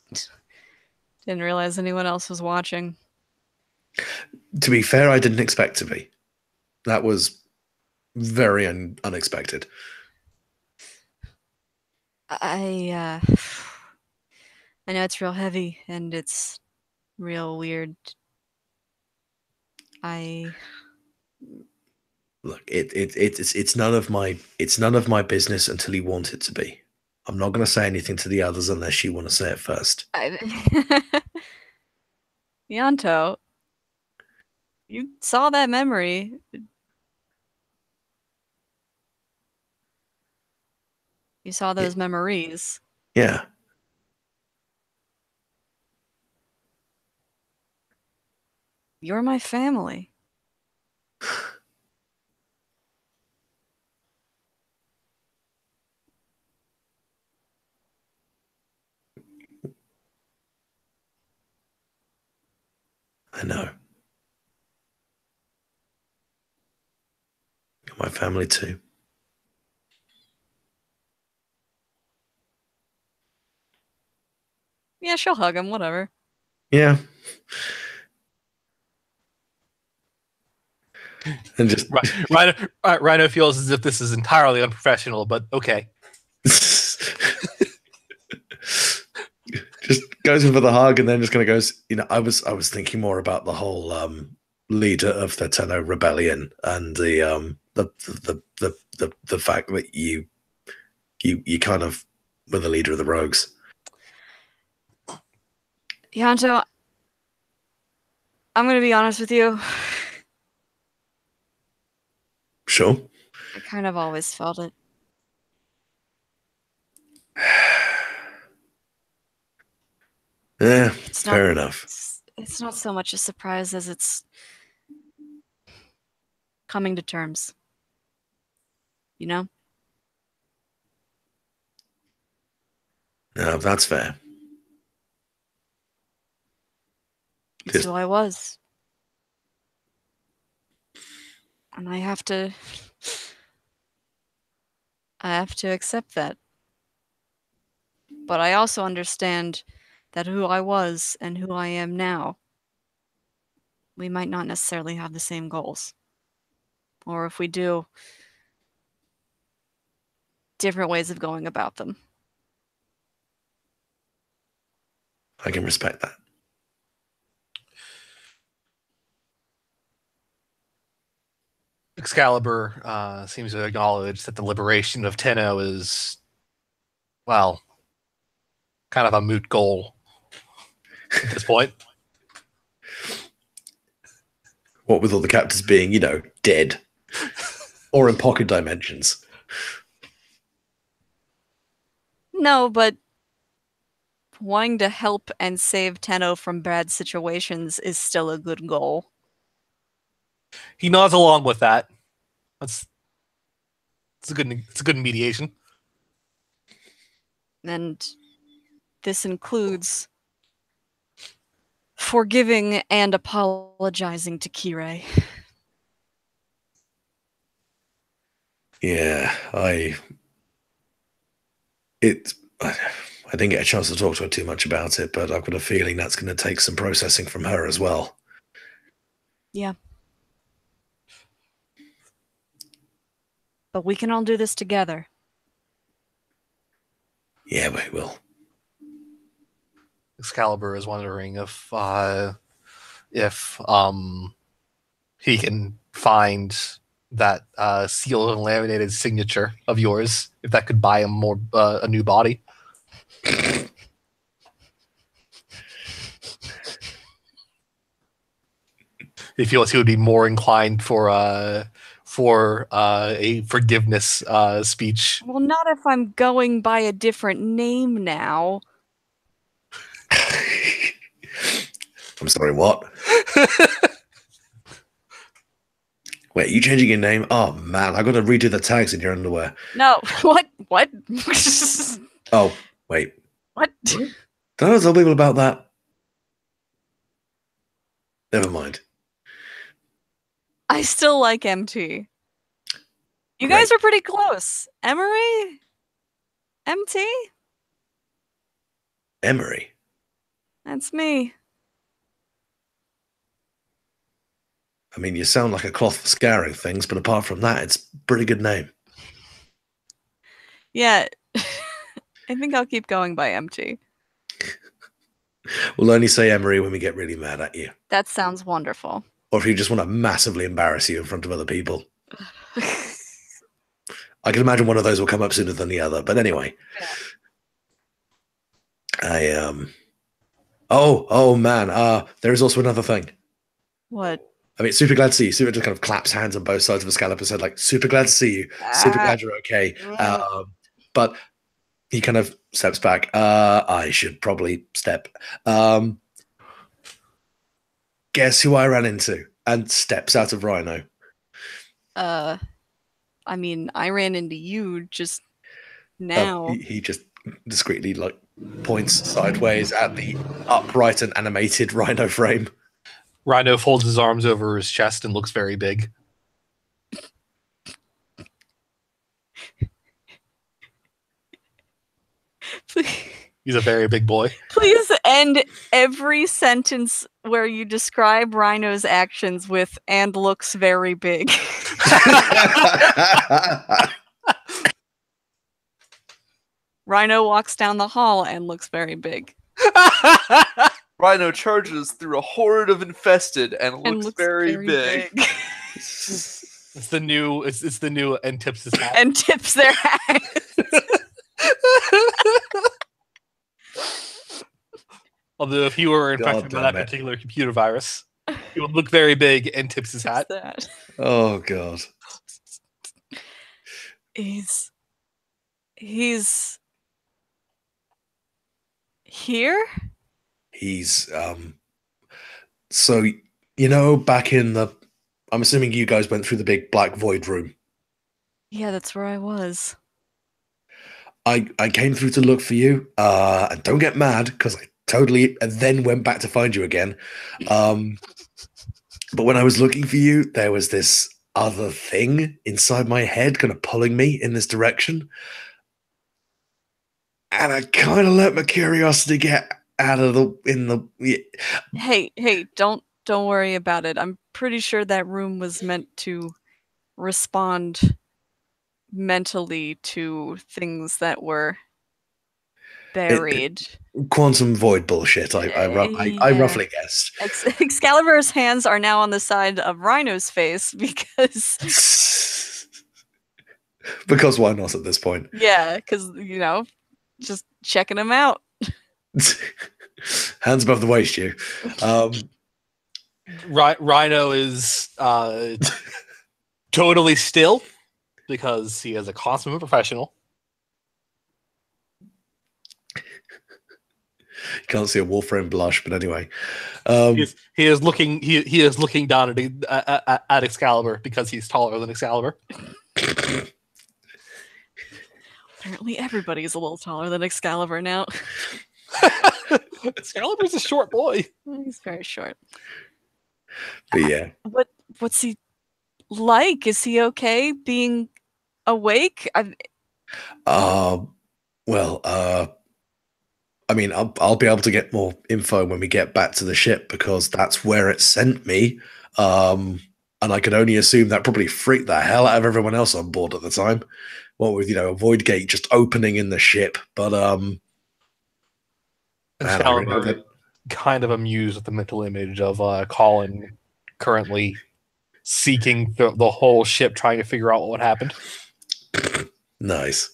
didn't realize anyone else was watching. To be fair, I didn't expect to be. That was very unexpected. I know it's real heavy and it's real weird. Look, it's none of my business until you want it to be. I'm not going to say anything to the others unless you want to say it first. Yanto, you saw that memory. You saw those memories. Yeah. You're my family. I know. You're my family too. Yeah, she'll hug him, whatever. Yeah. And just Rhino feels as if this is entirely unprofessional, but okay. just goes in for the hug and then just kind of goes, I was thinking more about the whole leader of the Tenno rebellion and the fact that you kind of were the leader of the rogues. Yanto, I'm going to be honest with you. Sure. I kind of always felt it. Yeah, fair enough. It's not so much a surprise as it's coming to terms. You know? No, that's fair. It's who I was. And I have to accept that. But I also understand that who I was and who I am now, we might not necessarily have the same goals. Or if we do, different ways of going about them. I can respect that. Excalibur seems to acknowledge that the liberation of Tenno is, well, kind of a moot goal at this point. What with all the captors being, dead. Or in pocket dimensions. No, but wanting to help and save Tenno from bad situations is still a good goal. He nods along with that. It's a good mediation. And this includes forgiving and apologizing to Kirei. Yeah, I didn't get a chance to talk to her too much about it, but I've got a feeling that's going to take some processing from her as well. Yeah. But we can all do this together. Yeah, we will. Excalibur is wondering if he can find that sealed and laminated signature of yours, if that could buy him a new body. He feels he would be more inclined for a forgiveness speech. Well, not if I'm going by a different name now. I'm sorry, what? Wait, you changing your name? Oh man, I got to redo the tags in your underwear. No, what? What? Oh, wait. What? Don't I tell people about that? Never mind. I still like MT. You guys are pretty close. Emery? MT? Emery. That's me. I mean, you sound like a cloth for scouring things, but apart from that, it's a pretty good name. Yeah. I think I'll keep going by MT. We'll only say Emery when we get really mad at you. That sounds wonderful. Or if you just want to massively embarrass you in front of other people. I can imagine one of those will come up sooner than the other. But anyway. Yeah. Oh man. There is also another thing. What? I mean, super glad to see you. Super just kind of claps hands on both sides of Excalibur, said like, super glad to see you. Super glad you're okay. But he kind of steps back. I should probably step. Guess who I ran into? And steps out of Rhino. I mean, I ran into you just now. He just discreetly like points sideways at the upright and animated Rhino frame. Rhino folds his arms over his chest and looks very big. He's a very big boy. Please end every sentence where you describe Rhino's actions with "and looks very big." Rhino walks down the hall and looks very big. Rhino charges through a horde of infested and looks very big. It's the new and tips his hat. And tips their hat. Although if you were infected by that particular computer virus, he would look very big and tips his hat. Oh god. He's here? He's so back in the I'm assuming you guys went through the big black void room. Yeah, that's where I was. I came through to look for you. And don't get mad because I totally and then went back to find you again. But when I was looking for you, there was this other thing inside my head kind of pulling me in this direction. And I kind of let my curiosity get out of Hey, don't worry about it. I'm pretty sure that room was meant to respond mentally to things that were buried. Quantum void bullshit. I roughly guessed. Excalibur's hands are now on the side of Rhino's face because because why not at this point? Yeah, because just checking him out. Hands above the waist, you. Rhino is totally still because he is a consummate professional. You can't see a Warframe blush, but anyway. He is looking down at Excalibur because he's taller than Excalibur. Apparently everybody is a little taller than Excalibur now. Excalibur's a short boy. He's very short. But yeah. What's he like? Is he okay being awake? I mean, I'll be able to get more info when we get back to the ship because that's where it sent me. And I could only assume that probably freaked the hell out of everyone else on board at the time. What with, a void gate just opening in the ship. But Excalibur kind of amused with the mental image of Colin currently seeking the whole ship, trying to figure out what happened. Nice.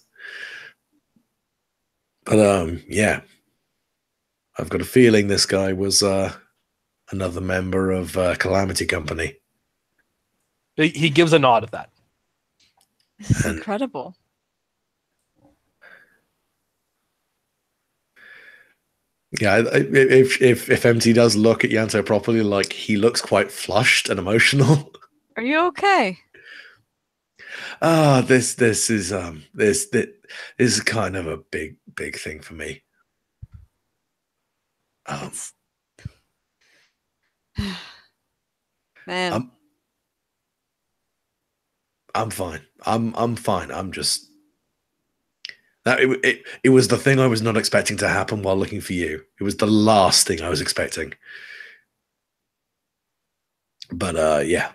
But yeah. I've got a feeling this guy was another member of Calamity Company. He gives a nod at that. This is incredible. Yeah, if MT does look at Yanto properly, like he looks quite flushed and emotional. Are you okay? This is kind of a big thing for me. Man, I'm fine. I'm fine. I'm just that it was the thing I was not expecting to happen while looking for you. It was the last thing I was expecting. But yeah.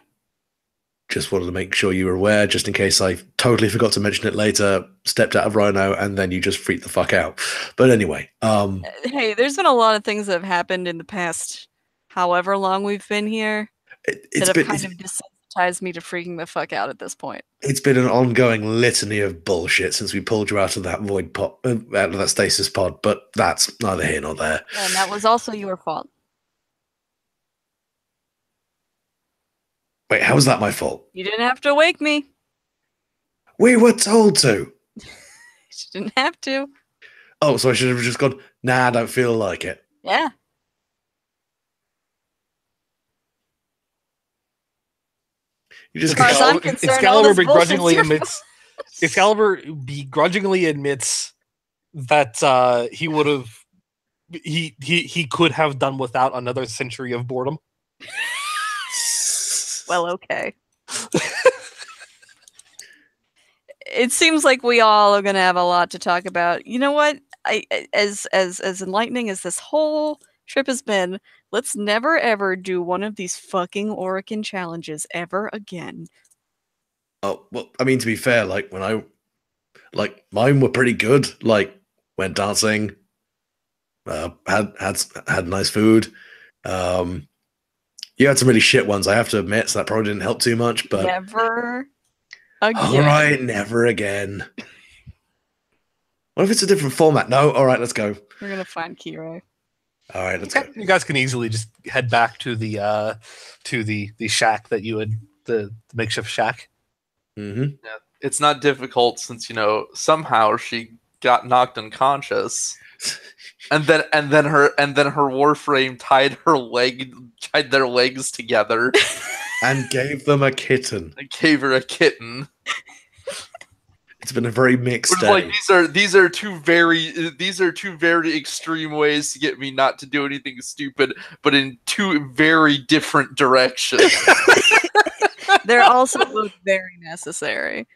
Just wanted to make sure you were aware, just in case I totally forgot to mention it later, stepped out of Rhino, and then you just freaked the fuck out. But anyway. Hey, there's been a lot of things that have happened in the past however long we've been here that have kind of desensitized me to freaking the fuck out at this point. It's been an ongoing litany of bullshit since we pulled you out of that void pod, out of that stasis pod, but that's neither here nor there. And that was also your fault. Wait, how was that my fault? You didn't have to wake me. We were told to. You didn't have to. Oh, so I should have just gone, nah, I don't feel like it. Yeah. You just as far as I'm concerned, Excalibur begrudgingly admits that he would have he could have done without another century of boredom. Well, okay. It seems like we all are going to have a lot to talk about. You know what? As enlightening as this whole trip has been, let's never ever do one of these fucking Orokin challenges ever again. Oh, well, I mean, to be fair, like mine were pretty good. Like, went dancing, had nice food. You had some really shit ones, I have to admit, so that probably didn't help too much. But never again. All right, never again. What if it's a different format? No, all right, let's go. We're gonna find Kiroi. All right, let's go. You guys can easily just head back to the shack that you had, the makeshift shack. Mm-hmm. Yeah, it's not difficult since somehow she got knocked unconscious. And then her Warframe tied their legs together and gave them a kitten. And gave her a kitten. It's been a very mixed day. Like these are two very extreme ways to get me not to do anything stupid, but in two very different directions. They're also both very necessary.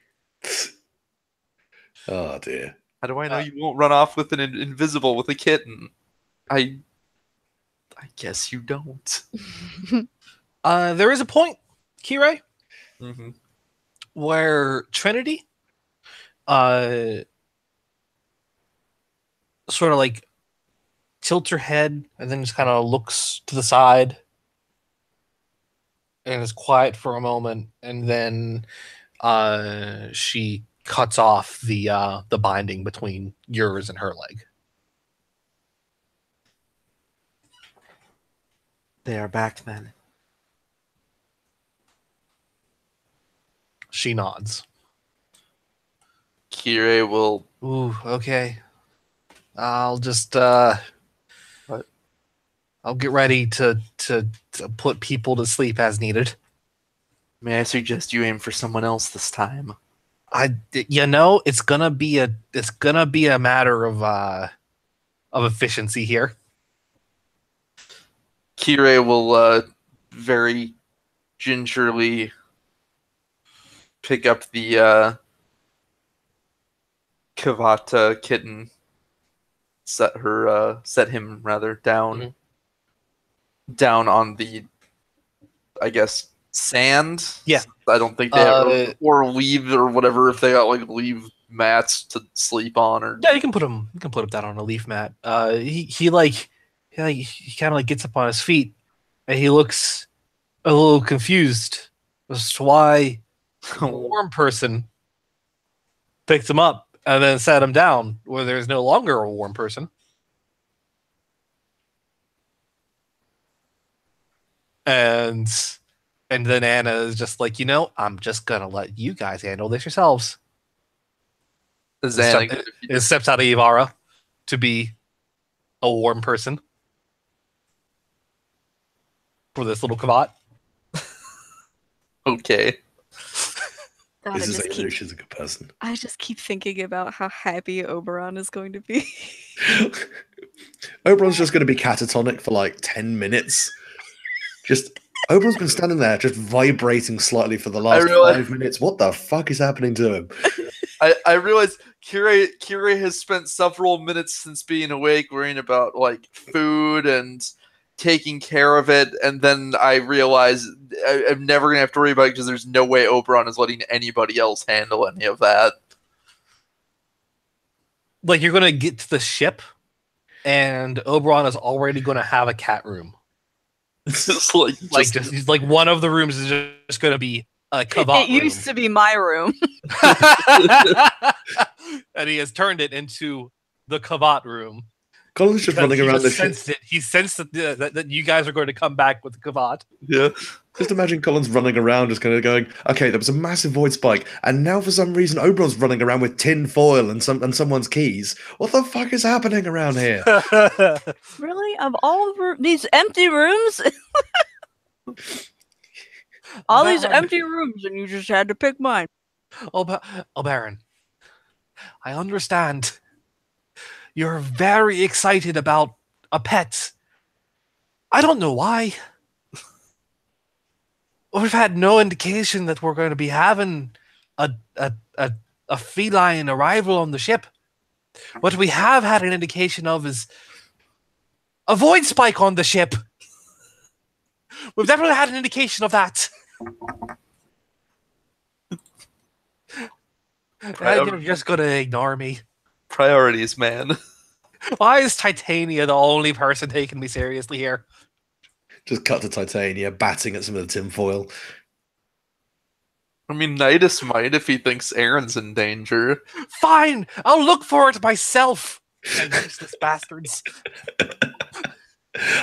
Oh dear. How do I know you won't run off with an invisible with a kitten? I guess you don't. There is a point, Kirei, mm-hmm. where Trinity sort of like tilts her head and then just kind of looks to the side and is quiet for a moment, and then she cuts off the binding between yours and her leg. They are back then. She nods. Kirei will. Ooh, okay. I'll just What? I'll get ready to put people to sleep as needed. May I suggest you aim for someone else this time? It's gonna be a matter of efficiency here. Kirei will very gingerly pick up the Kavata kitten, set him rather down on the, I guess, sand. Yeah. I don't think they have, or leaves or whatever, if they got like leaf mats to sleep on, or Yeah, you can put him down on a leaf mat. He kind of like gets up on his feet and he looks a little confused as to why a warm person picked him up and then sat him down where there's no longer a warm person. And then Anna is just like, I'm just gonna let you guys handle this yourselves. It steps out of Ivara to be a warm person for this little kavat. Okay. God, This is she's a good person. I just keep thinking about how happy Oberon is going to be. Oberon's just going to be catatonic for like 10 minutes. Oberon's been standing there just vibrating slightly for the last 5 minutes. What the fuck is happening to him? I realize Kirei has spent several minutes since being awake worrying about like food and taking care of it, and then I realize I'm never gonna have to worry about it because there's no way Oberon is letting anybody else handle any of that. Like, you're gonna get to the ship, and Oberon is already gonna have a cat room. Just like one of the rooms is just gonna be a kavat room. It used to be my room. And he has turned it into the kavat room. Colin's just running around the ship. He sensed that you guys are going to come back with the kavat. Yeah. Just imagine Colin's running around just kind of going, okay, there was a massive void spike, and now for some reason Oberon's running around with tin foil and someone's keys. What the fuck is happening around here? Really? Of all these empty rooms? All these empty rooms, and you just had to pick mine. Baron, I understand. You're very excited about a pet. I don't know why. We've had no indication that we're going to be having a feline arrival on the ship. What we have had an indication of is a void spike on the ship. We've definitely had an indication of that. You're just going to ignore me. Priorities, man. Why is Titania the only person taking me seriously here? Just cut to Titania batting at some of the tinfoil. I mean, Nidus might if he thinks Aaron's in danger. Fine, I'll look for it myself. Useless bastards.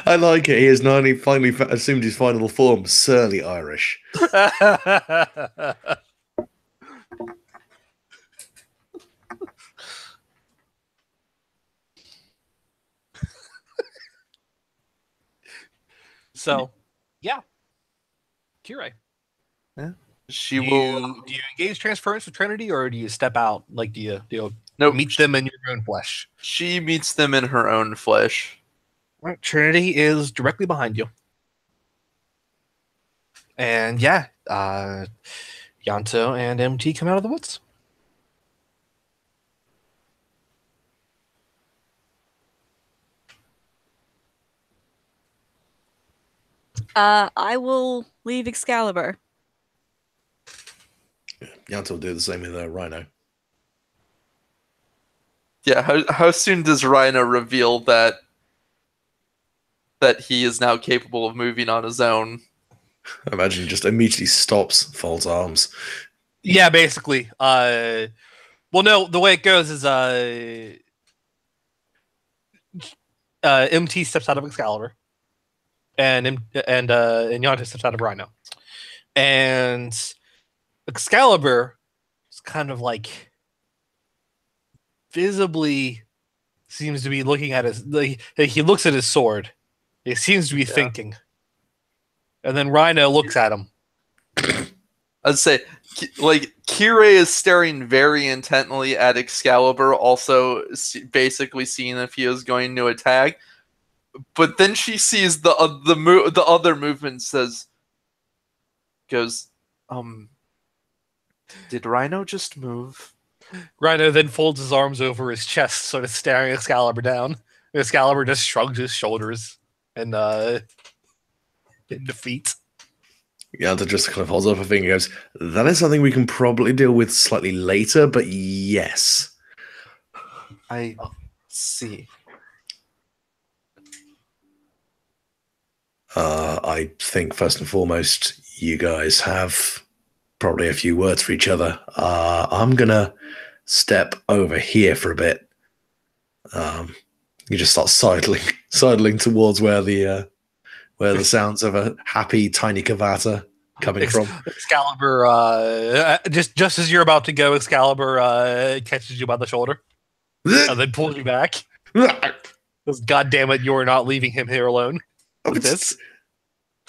I like it. He has finally assumed his final form, surly Irish. So, yeah. Kirei. Yeah. Do you engage transference with Trinity, or do you step out? Like, do you meet them in your own flesh? She meets them in her own flesh. Right, Trinity is directly behind you. And yeah, Yanto and MT come out of the woods. I will leave Excalibur. Yanto will do the same with Rhino. Yeah, how soon does Rhino reveal that he is now capable of moving on his own? I imagine he just immediately stops, folds arms. Yeah, basically. Well, no, the way it goes is MT steps out of Excalibur, and Yanto steps out of Rhino, and Excalibur is kind of like visibly seems to be looking at his. Like, he looks at his sword. He seems to be thinking, and then Rhino looks at him. I'd say, like, Kirei is staring very intently at Excalibur, also basically seeing if he is going to attack. But then she sees the other movement, goes, did Rhino just move? Rhino then folds his arms over his chest, sort of staring Excalibur down. And Excalibur just shrugs his shoulders and in defeat. Yanta just kind of holds up a finger and goes, that is something we can probably deal with slightly later, but yes. I see. I think first and foremost, you guys have probably a few words for each other. I'm gonna step over here for a bit. You just start sidling towards where the sounds of a happy tiny Kavata coming from. Excalibur, just as you're about to go, Excalibur catches you by the shoulder and then pulls you back. Because, God damn it, you're not leaving him here alone with this.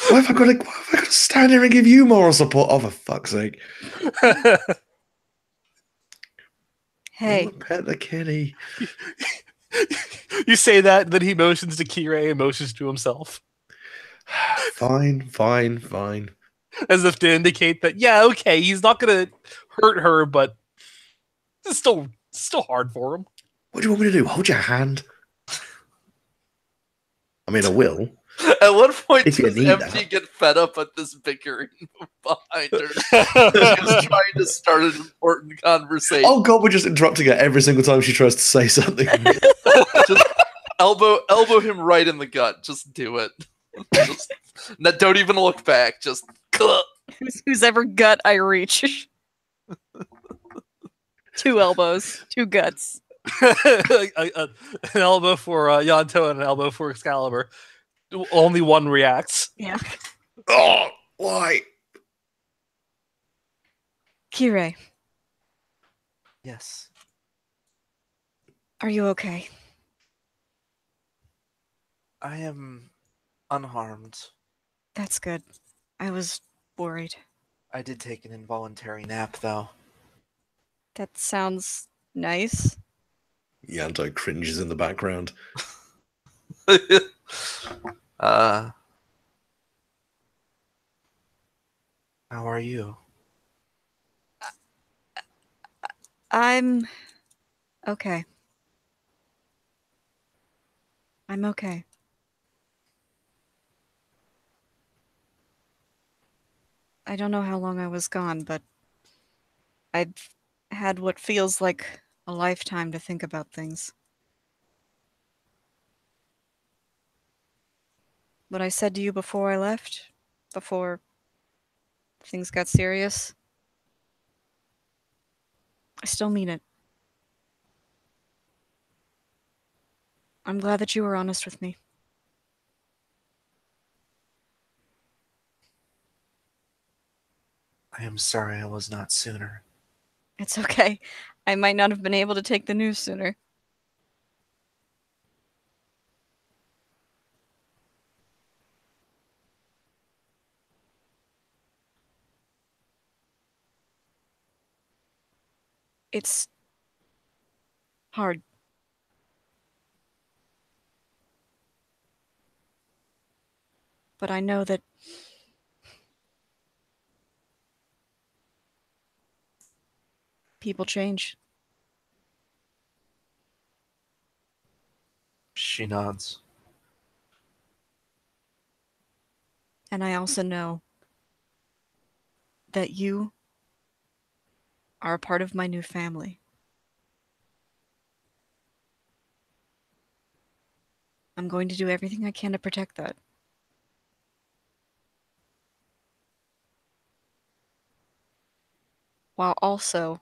Why have I got to stand here and give you moral support? Oh, for fuck's sake! Hey, Pet the kitty. You say that, and then he motions to Kirei and motions to himself. Fine. As if to indicate that, yeah, okay, he's not going to hurt her, but it's still hard for him. What do you want me to do? Hold your hand? I mean, I will. At what point If you does need MT that. get fed up at this bickering behind her? She's trying to start an important conversation. Oh god, we're just interrupting her every single time she tries to say something. Just elbow him right in the gut. Just do it. Don't even look back. Just whose ever gut I reach. 2 elbows, 2 guts. An elbow for Yanto and an elbow for Excalibur. Only one reacts. Yeah. Oh, why? Kirei, Yes. are you okay? I am unharmed. That's good. I was worried. I did take an involuntary nap, though. That sounds nice. Yanto cringes in the background. How are you? I'm okay. I'm okay. I don't know how long I was gone, but I've had what feels like a lifetime to think about things. What I said to you before I left, before things got serious, I still mean it. I'm glad that you were honest with me. I am sorry I was not sooner. It's okay. I might not have been able to take the news sooner. It's hard. But I know that people change. She nods. And I also know that you are a part of my new family. I'm going to do everything I can to protect that. While also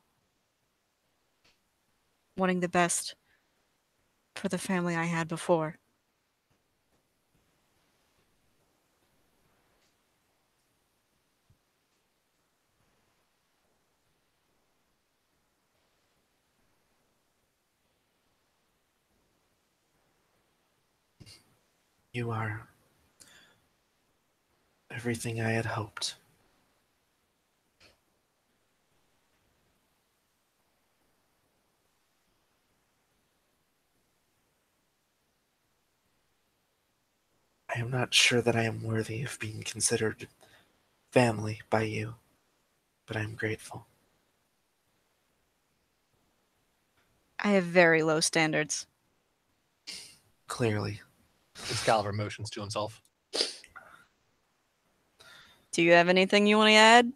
wanting the best for the family I had before. You are everything I had hoped. I am not sure that I am worthy of being considered family by you, but I am grateful. I have very low standards. Clearly. Excalibur motions to himself. Do you have anything you want to add?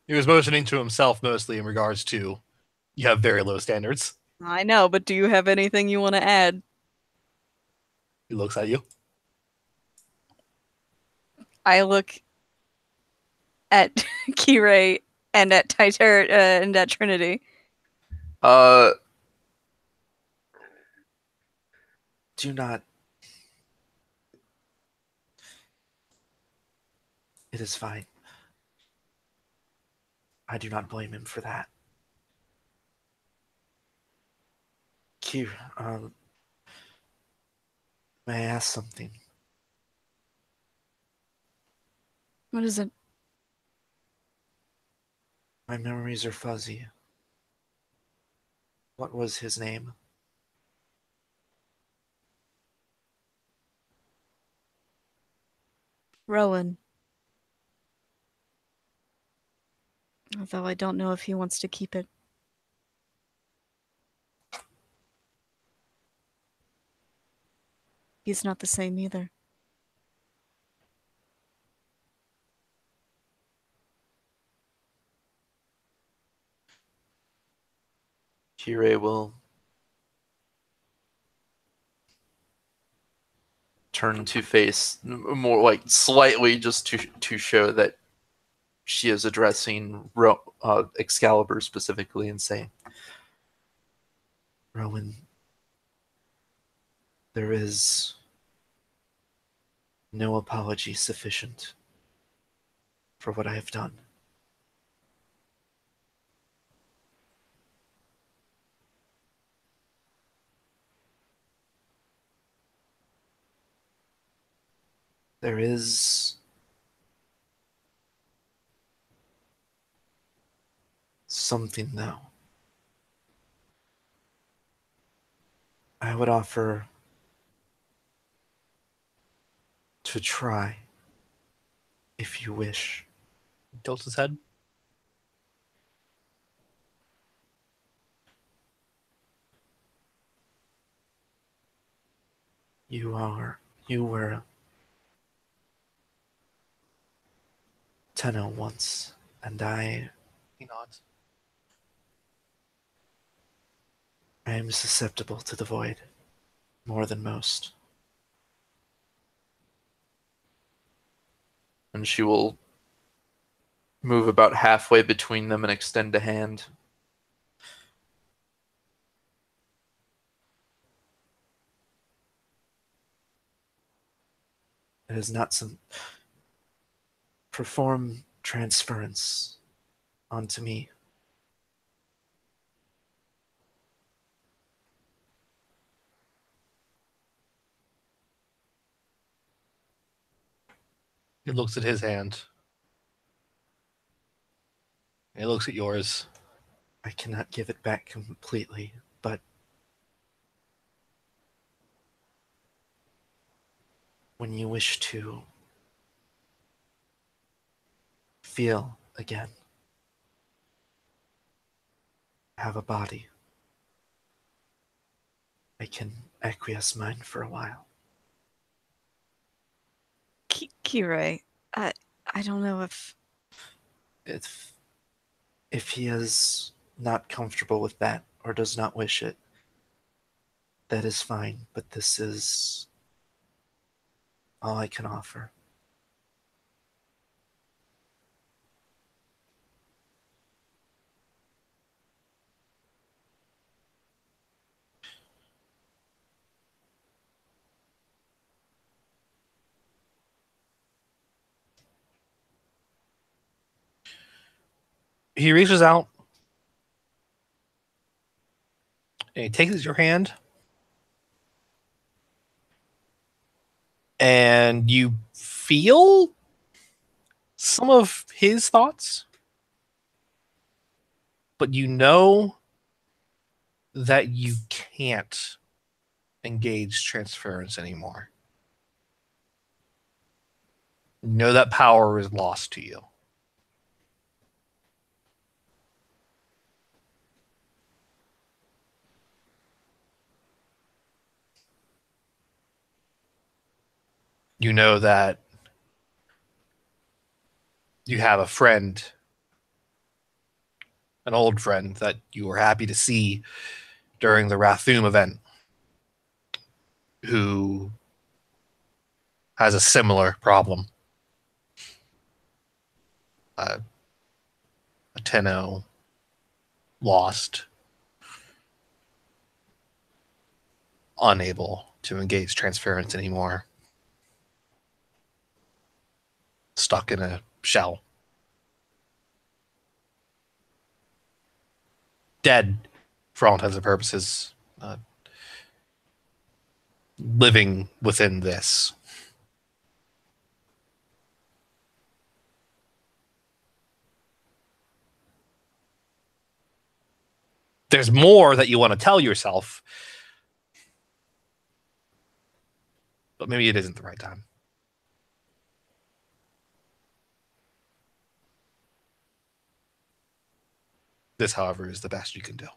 He was motioning to himself mostly in regards to you have very low standards. I know, but do you have anything you want to add? He looks at you. I look at Kirei and at and at Trinity. Do not. It is fine. I do not blame him for that. Q, may I ask something? What is it? My memories are fuzzy. What was his name? Rowan. Although I don't know if he wants to keep it. He's not the same either. Kirei will turn to face more like slightly just to show that she is addressing Excalibur specifically and say, Rowan, there is no apology sufficient for what I have done. There is something, though. I would offer to try, if you wish. He tilts his head. You were Tenno once, and I He nods. am susceptible to the void, more than most. And she will move about halfway between them and extend a hand. It is not some perform transference onto me. He looks at his hand. He looks at yours. I cannot give it back completely, but when you wish to feel again, have a body, I can acquiesce mine for a while. Kirei, I don't know if... If he is not comfortable with that or does not wish it, that is fine, but this is all I can offer. He reaches out and he takes your hand and you feel some of his thoughts, but you know that you can't engage transference anymore. You know that power is lost to you. You know that you have a friend, an old friend that you were happy to see during the Rathum event, who has a similar problem. A Tenno lost, unable to engage transference anymore, stuck in a shell, dead for all intents and purposes, living within this. There's more that you want to tell yourself, but maybe it isn't the right time. This, however, is the best you can do.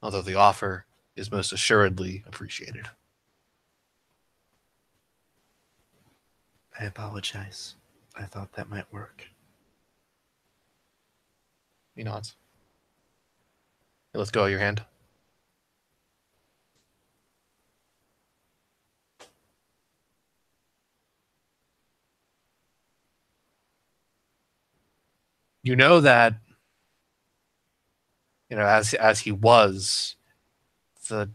Although the offer is most assuredly appreciated. I apologize. I thought that might work. He nods. Hey, let's go of your hand. You know that, as he was, the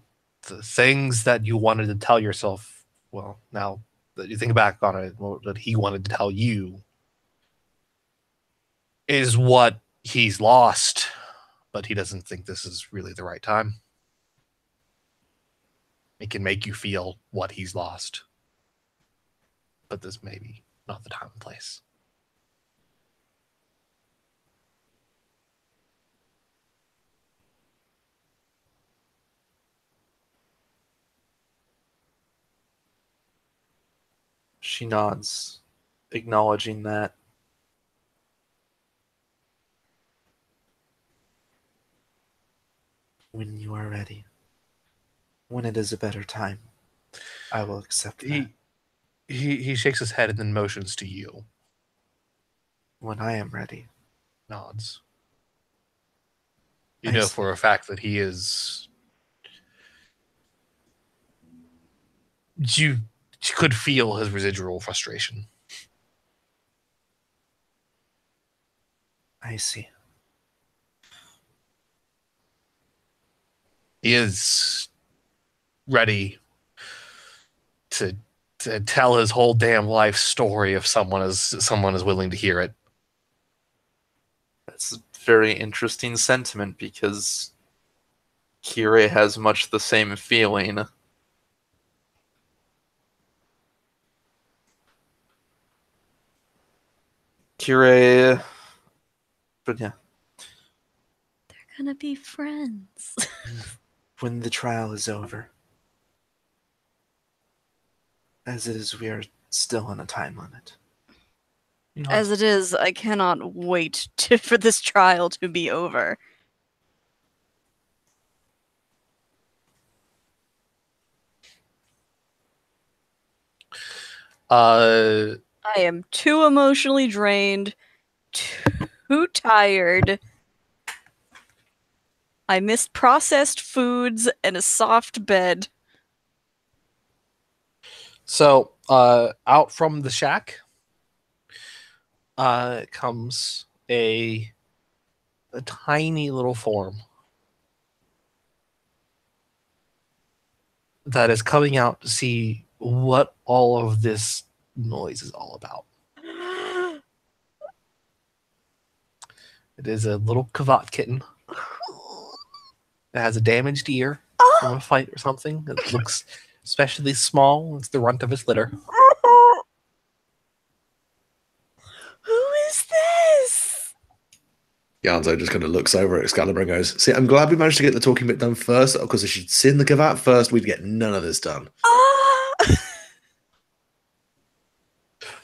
things that you wanted to tell yourself, well, now that you think back on it, that he wanted to tell you is what he's lost, but he doesn't think this is really the right time. It can make you feel what he's lost, but this may be not the time and place. She nods, acknowledging that. When you are ready, when it is a better time, I will accept that. He shakes his head and then motions to you. When I am ready. Nods. You I know see. for a fact that he is... You could feel his residual frustration. I see. He is ready to tell his whole damn life story if someone is willing to hear it. That's a very interesting sentiment because Kirei has much the same feeling. Kirei, but yeah. They're gonna be friends. When the trial is over. As it is, we are still on a time limit. As it is, I cannot wait for this trial to be over. I am too emotionally drained, too tired. I missed processed foods and a soft bed. So, out from the shack comes a tiny little form that is coming out to see what all of this noise is all about. It is a little Kavat kitten. It has a damaged ear. from a fight or something. It looks especially small. It's the runt of his litter. Who is this? Yanzo just kind of looks over at Excalibur and goes, "See, I'm glad we managed to get the talking bit done first, because if she'd seen the Kavat first, we'd get none of this done."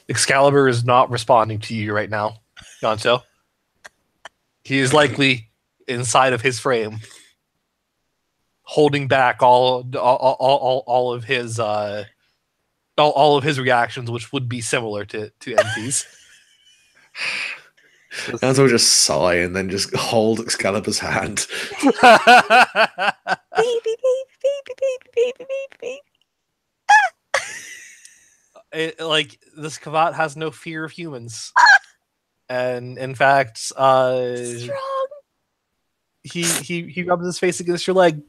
Excalibur is not responding to you right now, Yonto. He is likely inside of his frame, holding back all of his all of his reactions, which would be similar to MP's. Yanzo will just sigh and then just hold Excalibur's hand. Baby, baby, baby, baby, baby, baby. Like, this Kavat has no fear of humans, and in fact, Strong. he rubs his face against your leg.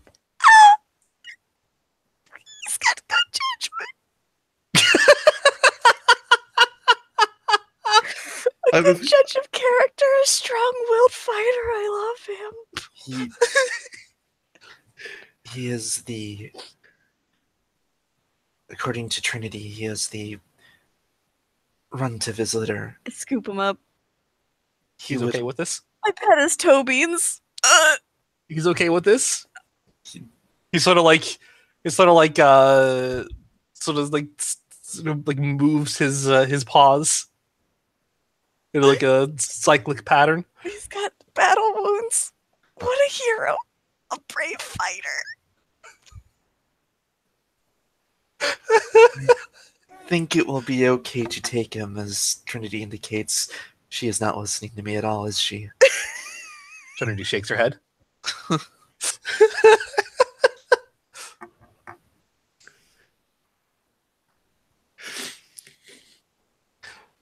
He's got good judgment. A good judge of character, a strong-willed fighter. I love him. He is the... According to Trinity, he is the runt of his litter. I scoop him up. He's okay with this? I pet his toe beans. He's okay with this? He's sort of like moves his paws in like a cyclic pattern. He's got battle wounds. What a hero. A brave fighter. I think it will be okay to take him, as Trinity indicates. She is not listening to me at all, is she? Trinity shakes her head.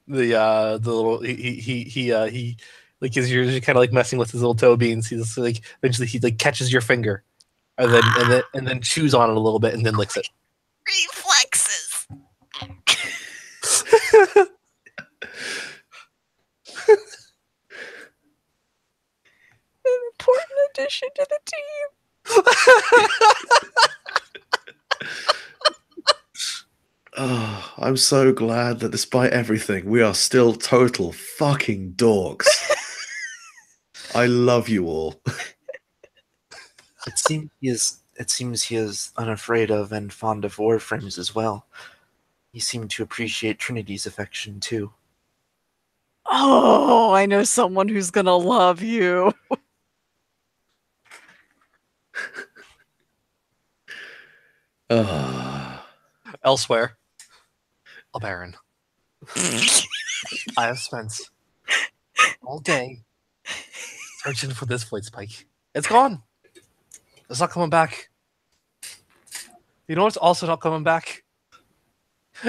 The little he like, as you're kind of like messing with his little toe beans, he's like, eventually he like catches your finger and then chews on it a little bit and then licks it. Reflexes. An important addition to the team. Oh, I'm so glad that despite everything, we are still total fucking dorks. I love you all. It seems he is unafraid of and fond of Warframes as well. He seemed to appreciate Trinity's affection too. Oh, I know someone who's gonna love you. Elsewhere, Baron. I have spent all day searching for this void spike. It's gone. It's not coming back. You know what's also not coming back?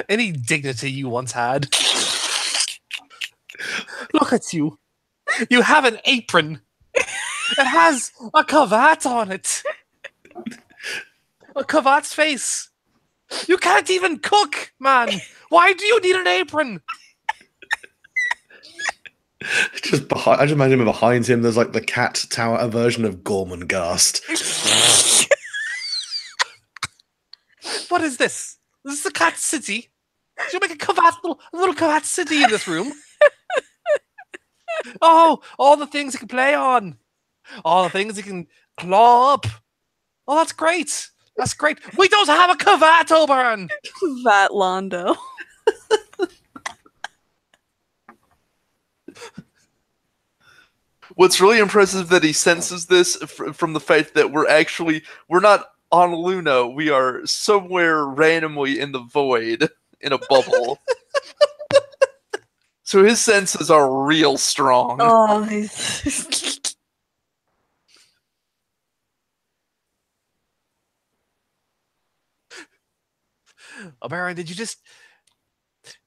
Any dignity you once had. Look at you. You have an apron. It has a Kavat on it. A Kavat's face. You can't even cook, man. Why do you need an apron? Just behind, I just imagine him behind him. There's like the cat tower version of Gormangast. What is this? This is a cat city. Did you make a Kavat, little Kavat city in this room? Oh, all the things you can play on. All the things you can claw up. Oh, that's great. That's great. We don't have a Kavat, Oberon. Vat Londo. What's really impressive that he senses this from the fact that we're not on Luna. We are somewhere randomly in the void in a bubble. So his senses are real strong. Oh, Baron, did you just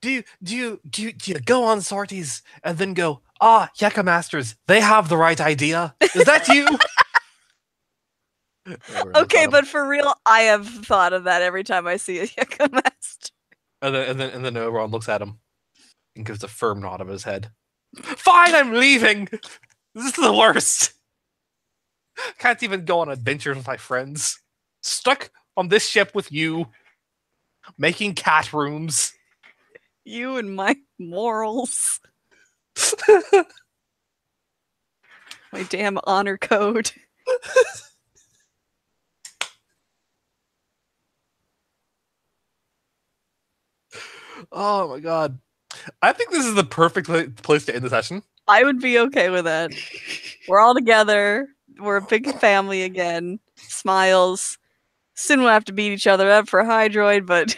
do you go on sorties and then go, Yeka Masters, they have the right idea? Is that you? okay, but for real, I have thought of that every time I see a Yeka Master. And then Oberon looks at him and gives a firm nod of his head. Fine, I'm leaving. This is the worst. Can't even go on adventures with my friends. stuck on this ship with you, making cat rooms. You and my morals. My damn honor code. Oh my god. I think this is the perfect place to end the session. I would be okay with that. We're all together. We're a big family again. Smiles. Soon we'll have to beat each other up for Hydroid, but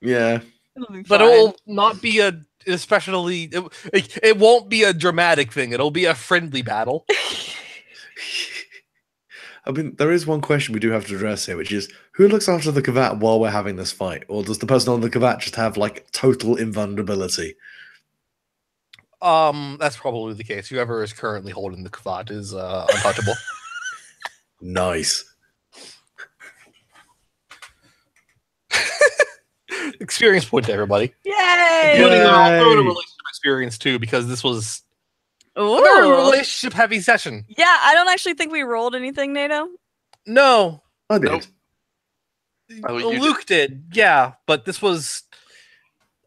Yeah. it'll be But fine. it will not be a especially it won't be a dramatic thing. It'll be a friendly battle. I mean, there is one question we do have to address here, which is who looks after the Kavat while we're having this fight? Or does the person on the Kavat just have, like, total invulnerability? That's probably the case. Whoever is currently holding the Kvat is untouchable. Nice. Experience point to everybody. Yay! Including our Yay! own relationship experience too, because this was a Ooh. very relationship heavy session. Yeah, I don't actually think we rolled anything, NATO. No, I did. Nope. Oh, you Luke did, yeah, but this was.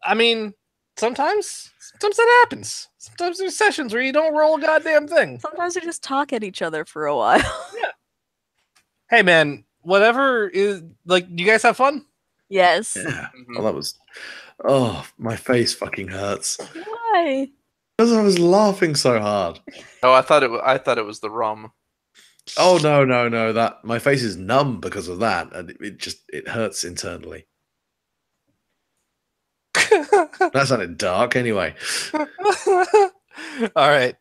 I mean, sometimes that happens. Sometimes there's sessions where you don't roll a goddamn thing. Sometimes we just talk at each other for a while. Hey man, whatever is like. You guys have fun? Yes. Yeah. Mhm. Well, that was. Oh, my face fucking hurts. Why? Because I was laughing so hard. Oh, I thought it was the rum. Oh no! That my face is numb because of that, and it hurts internally. That sounded dark. Anyway, All right.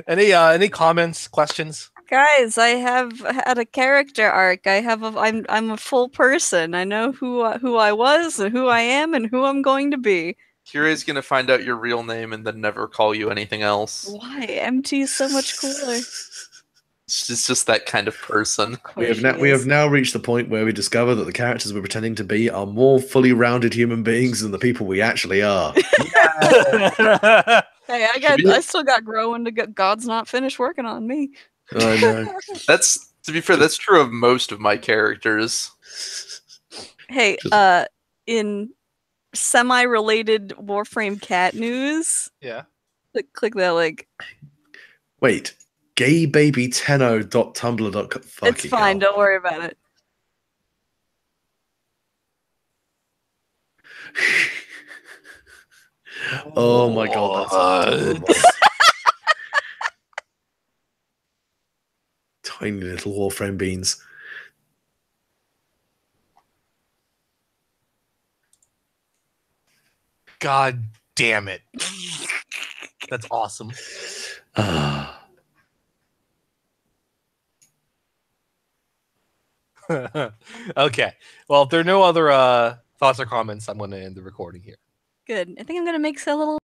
Any comments, questions? Guys, I have had a character arc. I'm a full person. I know who I was and who I am and who I'm going to be. Kirai's gonna find out your real name and then never call you anything else. Why? MT is so much cooler. It's just that kind of person. we have now reached the point where we discover that the characters we're pretending to be are more fully rounded human beings than the people we actually are. Hey, I still got growing to go. God's not finished working on me. I know. That's, to be fair, that's true of most of my characters. Hey, in semi-related Warframe cat news, Yeah. click that link. Wait, gaybaby10.tumblr.com. It's fine. Don't worry about it. Oh my god, that's adorable. Tiny little Warframe beans. God damn it. That's awesome. Ah. Okay. Well, if there are no other thoughts or comments, I'm going to end the recording here. Good. I think I'm gonna make a little